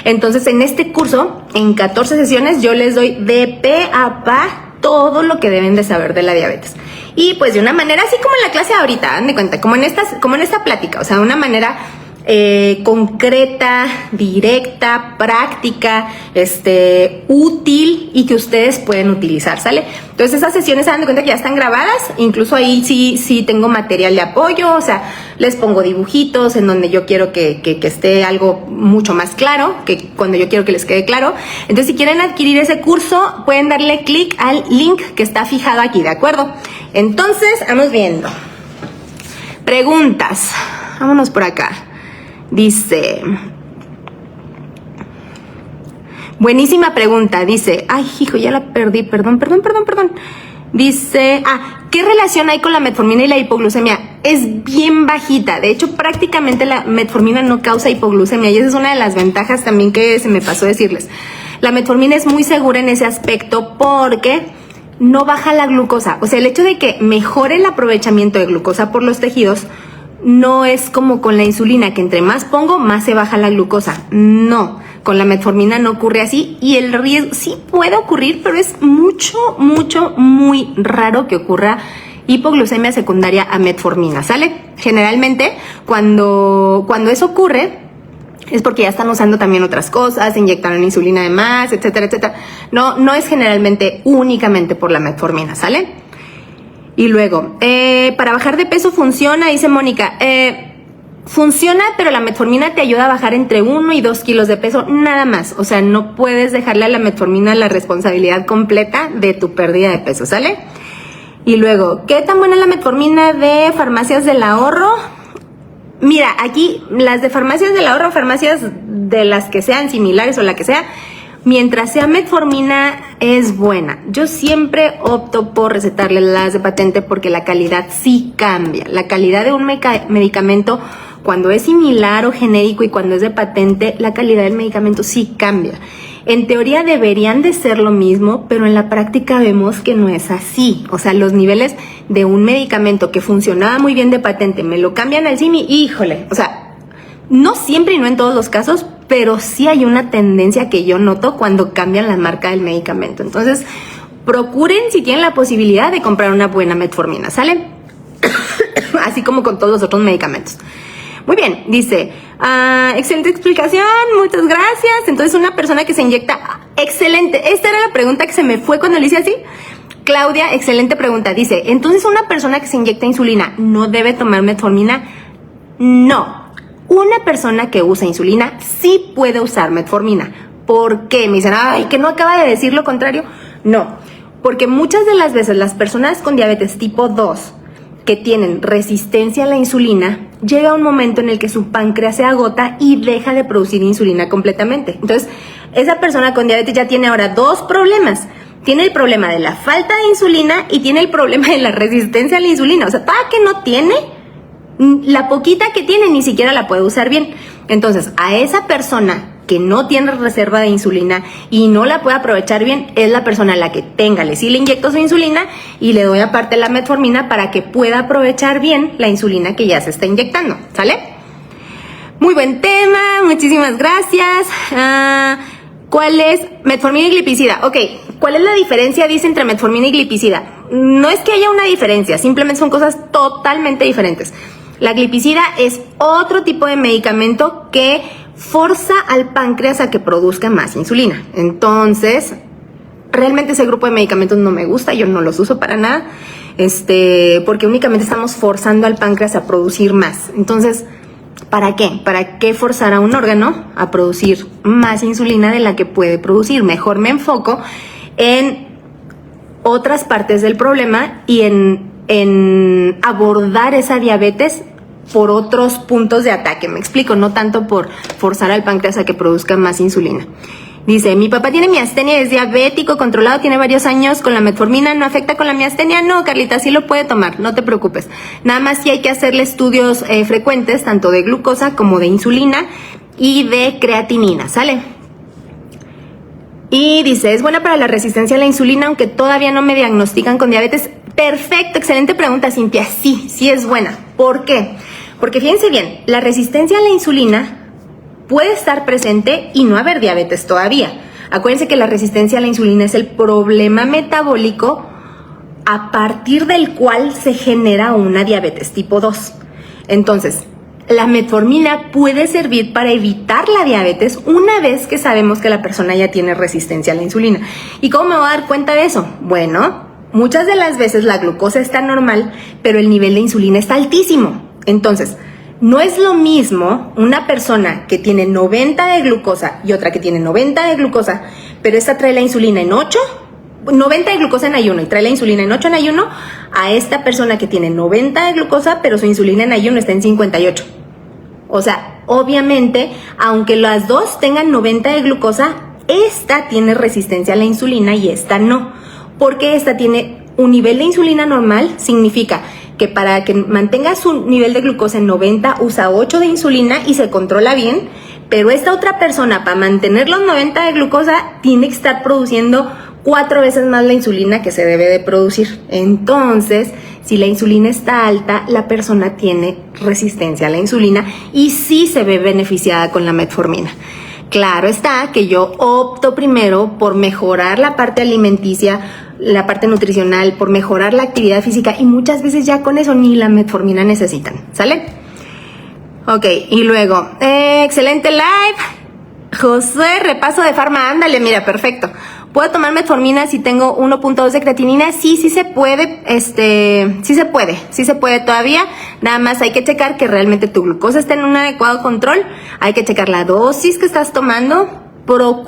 [SPEAKER 1] Entonces, en este curso, en 14 sesiones, yo les doy de pe a pa todo lo que deben de saber de la diabetes. Y pues de una manera, así como en la clase ahorita, dan de cuenta, como en esta plática, o sea, de una manera concreta, directa, práctica, útil y que ustedes pueden utilizar, ¿sale? Entonces esas sesiones se dan de cuenta que ya están grabadas, incluso ahí sí tengo material de apoyo, o sea, les pongo dibujitos en donde yo quiero que esté algo mucho más claro, que cuando yo quiero que les quede claro. Entonces si quieren adquirir ese curso, pueden darle clic al link que está fijado aquí, ¿de acuerdo? Entonces, vamos viendo. Preguntas. Vámonos por acá. Dice, buenísima pregunta, dice, ay, hijo, ya la perdí, perdón. Dice, ¿qué relación hay con la metformina y la hipoglucemia? Es bien bajita, de hecho prácticamente la metformina no causa hipoglucemia y esa es una de las ventajas también que se me pasó decirles. La metformina es muy segura en ese aspecto porque no baja la glucosa, o sea, el hecho de que mejore el aprovechamiento de glucosa por los tejidos no es como con la insulina, que entre más pongo, más se baja la glucosa. No, con la metformina no ocurre así y el riesgo sí puede ocurrir, pero es muy raro que ocurra hipoglucemia secundaria a metformina, ¿sale? Generalmente, cuando eso ocurre, es porque ya están usando también otras cosas, inyectaron insulina de más, etcétera. No es generalmente únicamente por la metformina, ¿sale? Y luego, para bajar de peso funciona, dice Mónica. Funciona, pero la metformina te ayuda a bajar entre 1 y 2 kilos de peso, nada más. O sea, no puedes dejarle a la metformina la responsabilidad completa de tu pérdida de peso, ¿sale? Y luego, ¿qué tan buena es la metformina de farmacias del ahorro? Mira, aquí las de farmacias del ahorro, farmacias de las que sean similares o la que sea, mientras sea metformina es buena. Yo siempre opto por recetarle las de patente porque la calidad sí cambia. La calidad de un medicamento, cuando es similar o genérico y cuando es de patente, la calidad del medicamento sí cambia. En teoría deberían de ser lo mismo, pero en la práctica vemos que no es así. O sea, los niveles de un medicamento que funcionaba muy bien de patente, me lo cambian al CIMI, híjole, o sea, no siempre y no en todos los casos, pero sí hay una tendencia que yo noto cuando cambian la marca del medicamento. Entonces, procuren si tienen la posibilidad de comprar una buena metformina, ¿sale? Así como con todos los otros medicamentos. Muy bien, dice, excelente explicación, muchas gracias. Entonces, una persona que se inyecta, excelente. Esta era la pregunta que se me fue cuando le hice así. Claudia, excelente pregunta. Dice, entonces una persona que se inyecta insulina, ¿no debe tomar metformina? No. Una persona que usa insulina sí puede usar metformina. ¿Por qué? Me dicen, ay, que no acaba de decir lo contrario. No, porque muchas de las veces las personas con diabetes tipo 2 que tienen resistencia a la insulina, llega un momento en el que su páncreas se agota y deja de producir insulina completamente. Entonces, esa persona con diabetes ya tiene ahora dos problemas. Tiene el problema de la falta de insulina y tiene el problema de la resistencia a la insulina. O sea, para que no tiene, la poquita que tiene ni siquiera la puede usar bien. Entonces, a esa persona que no tiene reserva de insulina y no la puede aprovechar bien, es la persona a la que téngale. Sí le inyecto su insulina y le doy aparte la metformina para que pueda aprovechar bien la insulina que ya se está inyectando, ¿sale? Muy buen tema, muchísimas gracias. ¿Cuál es metformina y glipizida? Ok, ¿cuál es la diferencia, dice, entre metformina y glipizida? No es que haya una diferencia, simplemente son cosas totalmente diferentes. La glipizida es otro tipo de medicamento que forza al páncreas a que produzca más insulina. Entonces, realmente ese grupo de medicamentos no me gusta, yo no los uso para nada, porque únicamente estamos forzando al páncreas a producir más. Entonces, ¿para qué? ¿Para qué forzar a un órgano a producir más insulina de la que puede producir? Mejor me enfoco en otras partes del problema y en abordar esa diabetes por otros puntos de ataque. Me explico, no tanto por forzar al páncreas a que produzca más insulina. Dice, mi papá tiene miastenia, es diabético, controlado, tiene varios años con la metformina, ¿no afecta con la miastenia? No, Carlita, sí lo puede tomar, no te preocupes. Nada más sí hay que hacerle estudios frecuentes, tanto de glucosa como de insulina y de creatinina, ¿sale? Y dice, ¿es buena para la resistencia a la insulina aunque todavía no me diagnostican con diabetes? Perfecto, excelente pregunta, Cintia. Sí es buena. ¿Por qué? Porque fíjense bien, la resistencia a la insulina puede estar presente y no haber diabetes todavía. Acuérdense que la resistencia a la insulina es el problema metabólico a partir del cual se genera una diabetes tipo 2. Entonces, la metformina puede servir para evitar la diabetes una vez que sabemos que la persona ya tiene resistencia a la insulina. ¿Y cómo me voy a dar cuenta de eso? Bueno, muchas de las veces la glucosa está normal, pero el nivel de insulina está altísimo. Entonces, no es lo mismo una persona que tiene 90 de glucosa y otra que tiene 90 de glucosa, pero esta trae la insulina en 8, 90 de glucosa en ayuno y trae la insulina en 8 en ayuno, a esta persona que tiene 90 de glucosa, pero su insulina en ayuno está en 58. O sea, obviamente, aunque las dos tengan 90 de glucosa, esta tiene resistencia a la insulina y esta no. Porque esta tiene un nivel de insulina normal, significa que para que mantenga su nivel de glucosa en 90 usa 8 de insulina y se controla bien, pero esta otra persona para mantener los 90 de glucosa tiene que estar produciendo 4 veces más la insulina que se debe de producir. Entonces, si la insulina está alta, la persona tiene resistencia a la insulina y sí se ve beneficiada con la metformina. Claro está que yo opto primero por mejorar la parte alimenticia, la parte nutricional, por mejorar la actividad física y muchas veces ya con eso ni la metformina necesitan, ¿sale? Ok, y luego, excelente live. José, repaso de farma, ándale, mira, perfecto. ¿Puedo tomar metformina si tengo 1.2 de creatinina? Sí se puede, sí se puede todavía. Nada más hay que checar que realmente tu glucosa esté en un adecuado control. Hay que checar la dosis que estás tomando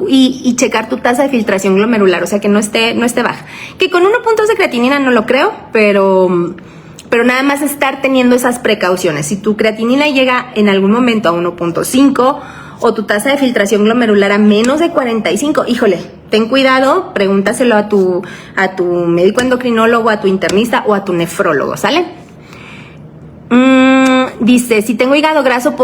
[SPEAKER 1] y checar tu tasa de filtración glomerular, o sea que no esté baja. Que con 1.2 de creatinina no lo creo, pero nada más estar teniendo esas precauciones. Si tu creatinina llega en algún momento a 1.5 o tu tasa de filtración glomerular a menos de 45, híjole, ten cuidado, pregúntaselo a tu médico endocrinólogo, a tu internista o a tu nefrólogo, ¿sale? Dice, si tengo hígado graso,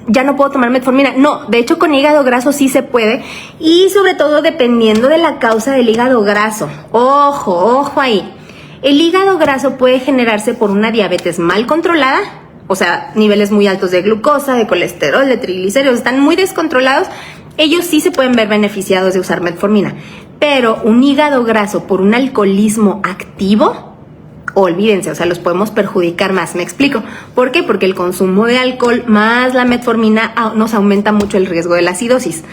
[SPEAKER 1] ¿ya no puedo tomar metformina? No, de hecho con hígado graso sí se puede y sobre todo dependiendo de la causa del hígado graso. Ojo ahí. El hígado graso puede generarse por una diabetes mal controlada, o sea, niveles muy altos de glucosa, de colesterol, de triglicéridos, están muy descontrolados. Ellos sí se pueden ver beneficiados de usar metformina, pero un hígado graso por un alcoholismo activo, olvídense, o sea, los podemos perjudicar más. ¿Me explico? ¿Por qué? Porque el consumo de alcohol más la metformina nos aumenta mucho el riesgo de la acidosis.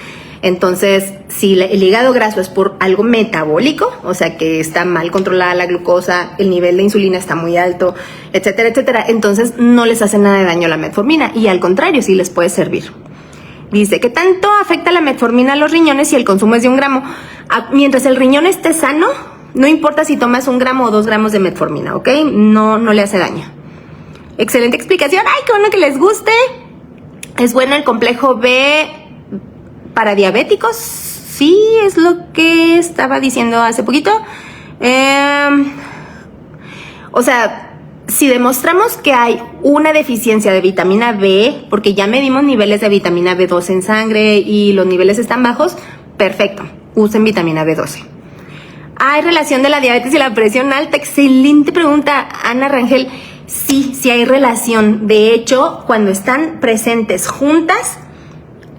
[SPEAKER 1] Entonces, si el hígado graso es por algo metabólico, o sea, que está mal controlada la glucosa, el nivel de insulina está muy alto, etcétera, entonces no les hace nada de daño la metformina y al contrario, sí les puede servir. Dice, ¿qué tanto afecta la metformina a los riñones si el consumo es de 1 gramo? Mientras el riñón esté sano, no importa si tomas 1 gramo o 2 gramos de metformina, ¿ok? No le hace daño. Excelente explicación. ¡Ay, qué bueno que les guste! ¿Es bueno el complejo B para diabéticos? Sí, es lo que estaba diciendo hace poquito. O sea, si demostramos que hay una deficiencia de vitamina B, porque ya medimos niveles de vitamina B12 en sangre y los niveles están bajos, perfecto, usen vitamina B12. ¿Hay relación de la diabetes y la presión alta? Excelente pregunta, Ana Rangel. Sí hay relación. De hecho, cuando están presentes juntas,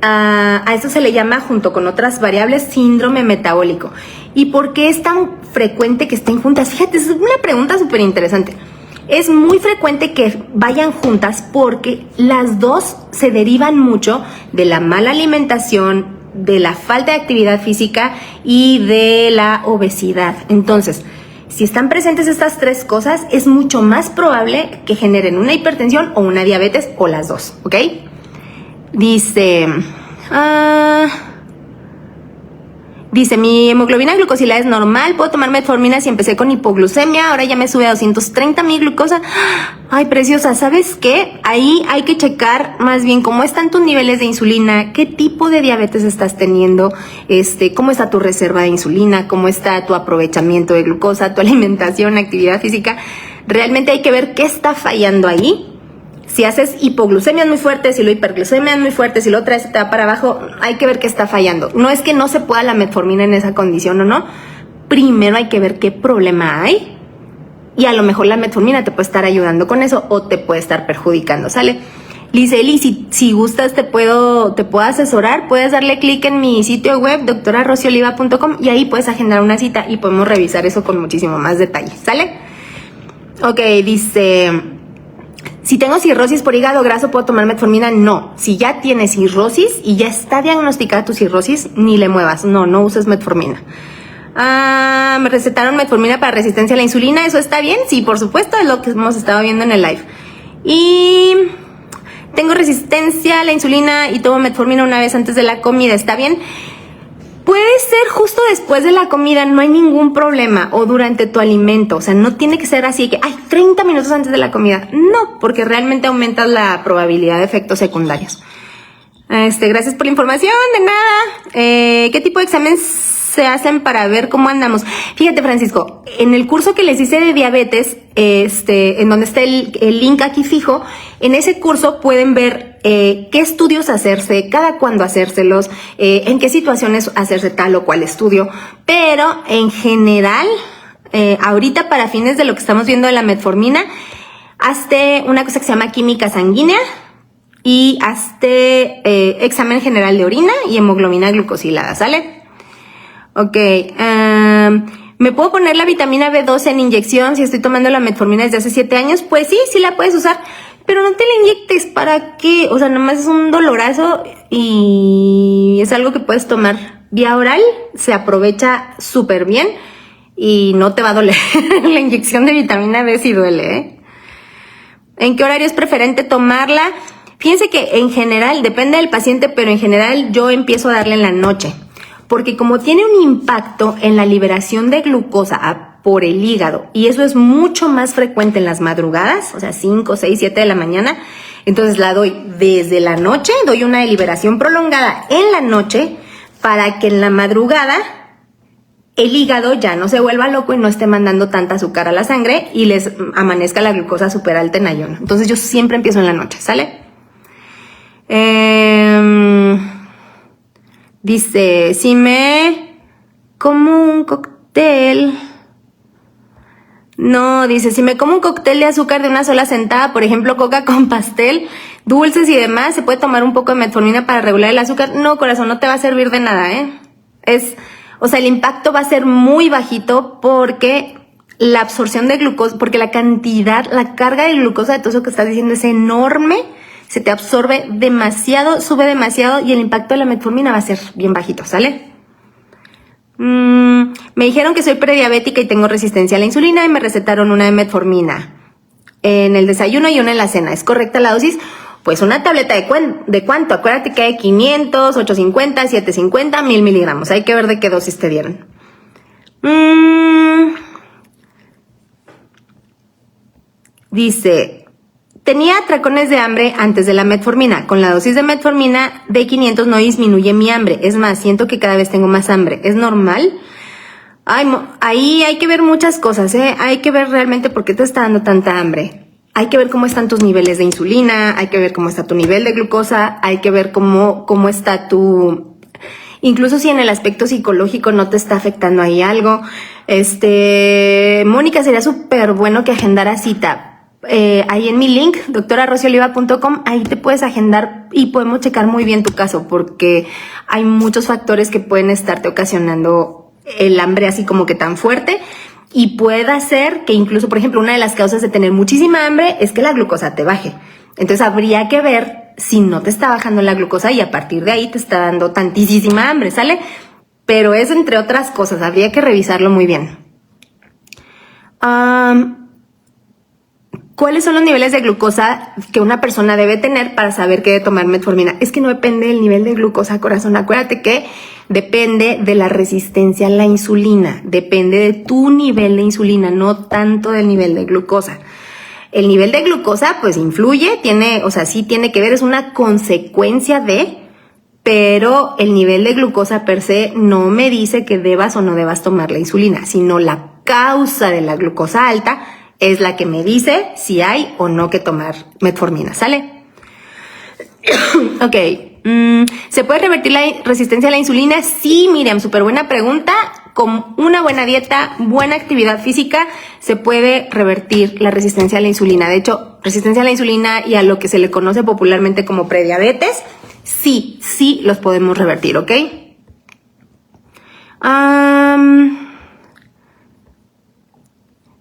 [SPEAKER 1] a eso se le llama, junto con otras variables, síndrome metabólico. ¿Y por qué es tan frecuente que estén juntas? Fíjate, es una pregunta súper interesante. Es muy frecuente que vayan juntas porque las dos se derivan mucho de la mala alimentación, de la falta de actividad física y de la obesidad. Entonces, si están presentes estas tres cosas, es mucho más probable que generen una hipertensión o una diabetes o las dos, ¿ok? Dice, mi hemoglobina glucosilada es normal, puedo tomar metformina si empecé con hipoglucemia, ahora ya me sube a 230 mi glucosa. Ay, preciosa, ¿sabes qué? Ahí hay que checar más bien cómo están tus niveles de insulina, qué tipo de diabetes estás teniendo, cómo está tu reserva de insulina, cómo está tu aprovechamiento de glucosa, tu alimentación, actividad física. Realmente hay que ver qué está fallando ahí. Si haces hipoglucemia muy fuerte, si lo hiperglucemia muy fuerte, si lo traes te va para abajo, hay que ver qué está fallando. No es que no se pueda la metformina en esa condición o no. Primero hay que ver qué problema hay. Y a lo mejor la metformina te puede estar ayudando con eso o te puede estar perjudicando, ¿sale? Liseli, si gustas te puedo asesorar, puedes darle clic en mi sitio web doctorarocioliva.com y ahí puedes agendar una cita y podemos revisar eso con muchísimo más detalle, ¿sale? Ok, dice, si tengo cirrosis por hígado graso, ¿puedo tomar metformina? No. Si ya tienes cirrosis y ya está diagnosticada tu cirrosis, ni le muevas, no uses metformina. Me recetaron metformina para resistencia a la insulina, ¿eso está bien? Sí, por supuesto, es lo que hemos estado viendo en el live. Y tengo resistencia a la insulina y tomo metformina una vez antes de la comida, ¿está bien? Puede ser justo después de la comida, no hay ningún problema, o durante tu alimento, o sea, no tiene que ser así que, 30 minutos antes de la comida, no, porque realmente aumentas la probabilidad de efectos secundarios. Gracias por la información, de nada. ¿Qué tipo de exámenes se hacen para ver cómo andamos? Fíjate, Francisco, en el curso que les hice de diabetes, en donde está el link aquí fijo, en ese curso pueden ver qué estudios hacerse, cada cuándo hacérselos, en qué situaciones hacerse tal o cual estudio, pero en general, ahorita para fines de lo que estamos viendo de la metformina, hazte una cosa que se llama química sanguínea y hazte examen general de orina y hemoglobina glucosilada, ¿sale? Ok, ¿me puedo poner la vitamina B12 en inyección si estoy tomando la metformina desde hace 7 años? Pues sí la puedes usar, pero no te la inyectes, ¿para qué? O sea, nomás es un dolorazo y es algo que puedes tomar vía oral, se aprovecha súper bien y no te va a doler. La inyección de vitamina B sí duele, ¿eh? ¿En qué horario es preferente tomarla? Fíjense que en general, depende del paciente, pero en general yo empiezo a darle en la noche. Porque como tiene un impacto en la liberación de glucosa por el hígado, y eso es mucho más frecuente en las madrugadas, o sea, 5, 6, 7 de la mañana, entonces la doy desde la noche, doy una liberación prolongada en la noche para que en la madrugada el hígado ya no se vuelva loco y no esté mandando tanta azúcar a la sangre y les amanezca la glucosa súper alta en ayuno. Entonces yo siempre empiezo en la noche, ¿sale? Dice, si me como un cóctel... No, dice, si me como un cóctel de azúcar de una sola sentada, por ejemplo, coca con pastel, dulces y demás, ¿se puede tomar un poco de metformina para regular el azúcar? No, corazón, no te va a servir de nada, ¿eh? O sea, el impacto va a ser muy bajito porque la absorción de glucosa, porque la carga de glucosa de todo eso que estás diciendo es enorme, se te absorbe demasiado, sube demasiado y el impacto de la metformina va a ser bien bajito, ¿sale? Me dijeron que soy prediabética y tengo resistencia a la insulina y me recetaron una de metformina en el desayuno y una en la cena. ¿Es correcta la dosis? Pues una tableta de cuánto, acuérdate que hay 500, 850, 750, 1000 miligramos. Hay que ver de qué dosis te dieron. Dice, tenía atracones de hambre antes de la metformina. Con la dosis de metformina de 500 no disminuye mi hambre. Es más, siento que cada vez tengo más hambre. ¿Es normal? Ahí hay que ver muchas cosas, ¿eh? Hay que ver realmente por qué te está dando tanta hambre. Hay que ver cómo están tus niveles de insulina, hay que ver cómo está tu nivel de glucosa, hay que ver cómo está tu... Incluso si en el aspecto psicológico no te está afectando ahí algo. Mónica, sería súper bueno que agendara cita. Ahí en mi link, doctorarocioliva.com, ahí te puedes agendar y podemos checar muy bien tu caso porque hay muchos factores que pueden estarte ocasionando el hambre así como que tan fuerte. y puede ser que incluso, por ejemplo, una de las causas de tener muchísima hambre es que la glucosa te baje. Entonces habría que ver si no te está bajando la glucosa y a partir de ahí te está dando tantísima hambre, ¿sale? Pero eso entre otras cosas, habría que revisarlo muy bien. ¿Cuáles son los niveles de glucosa que una persona debe tener para saber que debe tomar metformina? Es que no depende del nivel de glucosa, corazón. Acuérdate que depende de la resistencia a la insulina. Depende de tu nivel de insulina, no tanto del nivel de glucosa. El nivel de glucosa, pues, influye, sí tiene que ver, es una consecuencia de, pero el nivel de glucosa per se no me dice que debas o no debas tomar la insulina, sino la causa de la glucosa alta es la que me dice si hay o no que tomar metformina, ¿sale? Ok. ¿Se puede revertir la resistencia a la insulina? Sí, Miriam, súper buena pregunta. Con una buena dieta, buena actividad física, se puede revertir la resistencia a la insulina. De hecho, resistencia a la insulina y a lo que se le conoce popularmente como prediabetes, sí los podemos revertir, ¿ok?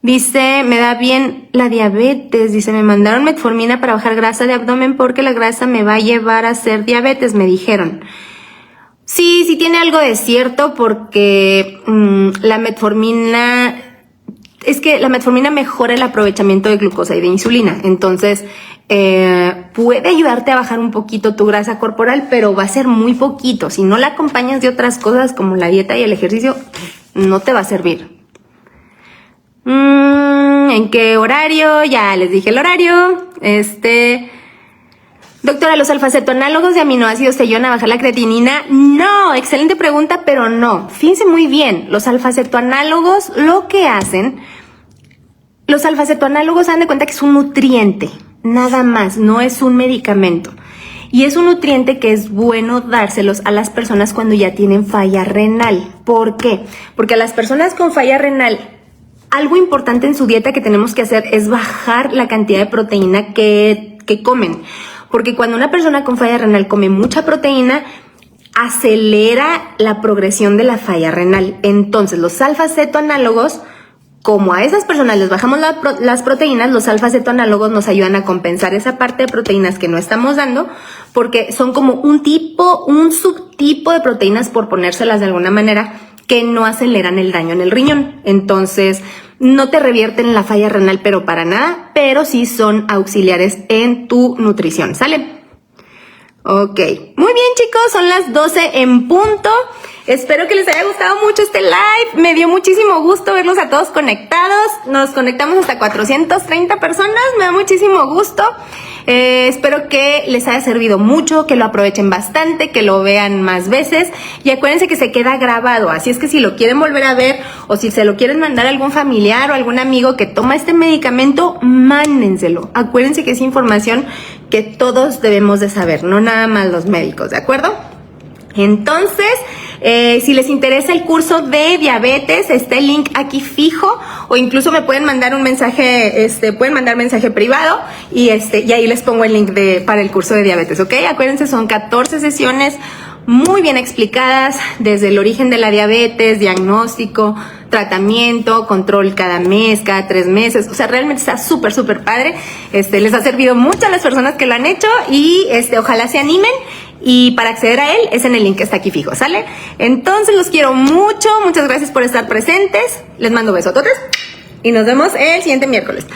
[SPEAKER 1] Dice, me da bien la diabetes. Dice, me mandaron metformina para bajar grasa de abdomen porque la grasa me va a llevar a hacer diabetes, me dijeron. Sí tiene algo de cierto porque la metformina mejora el aprovechamiento de glucosa y de insulina. Entonces, puede ayudarte a bajar un poquito tu grasa corporal, pero va a ser muy poquito. Si no la acompañas de otras cosas como la dieta y el ejercicio, no te va a servir. ¿En qué horario? Ya les dije el horario. Doctora, ¿los alfa-cetoanálogos de aminoácidos te ayudan a bajar la creatinina? No, excelente pregunta, pero no. Fíjense muy bien, los alfa-cetoanálogos lo que hacen, los alfa-cetoanálogos dan de cuenta que es un nutriente, nada más, no es un medicamento. Y es un nutriente que es bueno dárselos a las personas cuando ya tienen falla renal. ¿Por qué? Porque a las personas con falla renal, algo importante en su dieta que tenemos que hacer es bajar la cantidad de proteína que comen. Porque cuando una persona con falla renal come mucha proteína, acelera la progresión de la falla renal. Entonces, los alfa-cetoanálogos, como a esas personas les bajamos las proteínas, los alfa-cetoanálogos nos ayudan a compensar esa parte de proteínas que no estamos dando, porque son como un subtipo de proteínas, por ponérselas de alguna manera, que no aceleran el daño en el riñón. Entonces, no te revierten la falla renal, pero para nada, pero sí son auxiliares en tu nutrición, ¿sale? Ok, muy bien, chicos, son las 12 en punto. Espero que les haya gustado mucho este live. Me dio muchísimo gusto verlos a todos conectados. Nos conectamos hasta 430 personas. Me da muchísimo gusto. Espero que les haya servido mucho, que lo aprovechen bastante, que lo vean más veces. Y acuérdense que se queda grabado. Así es que si lo quieren volver a ver o si se lo quieren mandar a algún familiar o algún amigo que toma este medicamento, mándenselo. Acuérdense que es información que todos debemos de saber, no nada más los médicos, ¿de acuerdo? Entonces, si les interesa el curso de diabetes, está el link aquí fijo, o incluso me pueden mandar un mensaje, pueden mandar mensaje privado y ahí les pongo el link para el curso de diabetes, ¿ok? Acuérdense, son 14 sesiones muy bien explicadas, desde el origen de la diabetes, diagnóstico, tratamiento, control cada mes, cada 3 meses. O sea, realmente está súper, súper padre. Les ha servido mucho a las personas que lo han hecho y ojalá se animen. Y para acceder a él es en el link que está aquí fijo, ¿sale? Entonces los quiero mucho, muchas gracias por estar presentes. Les mando besototes y nos vemos el siguiente miércoles.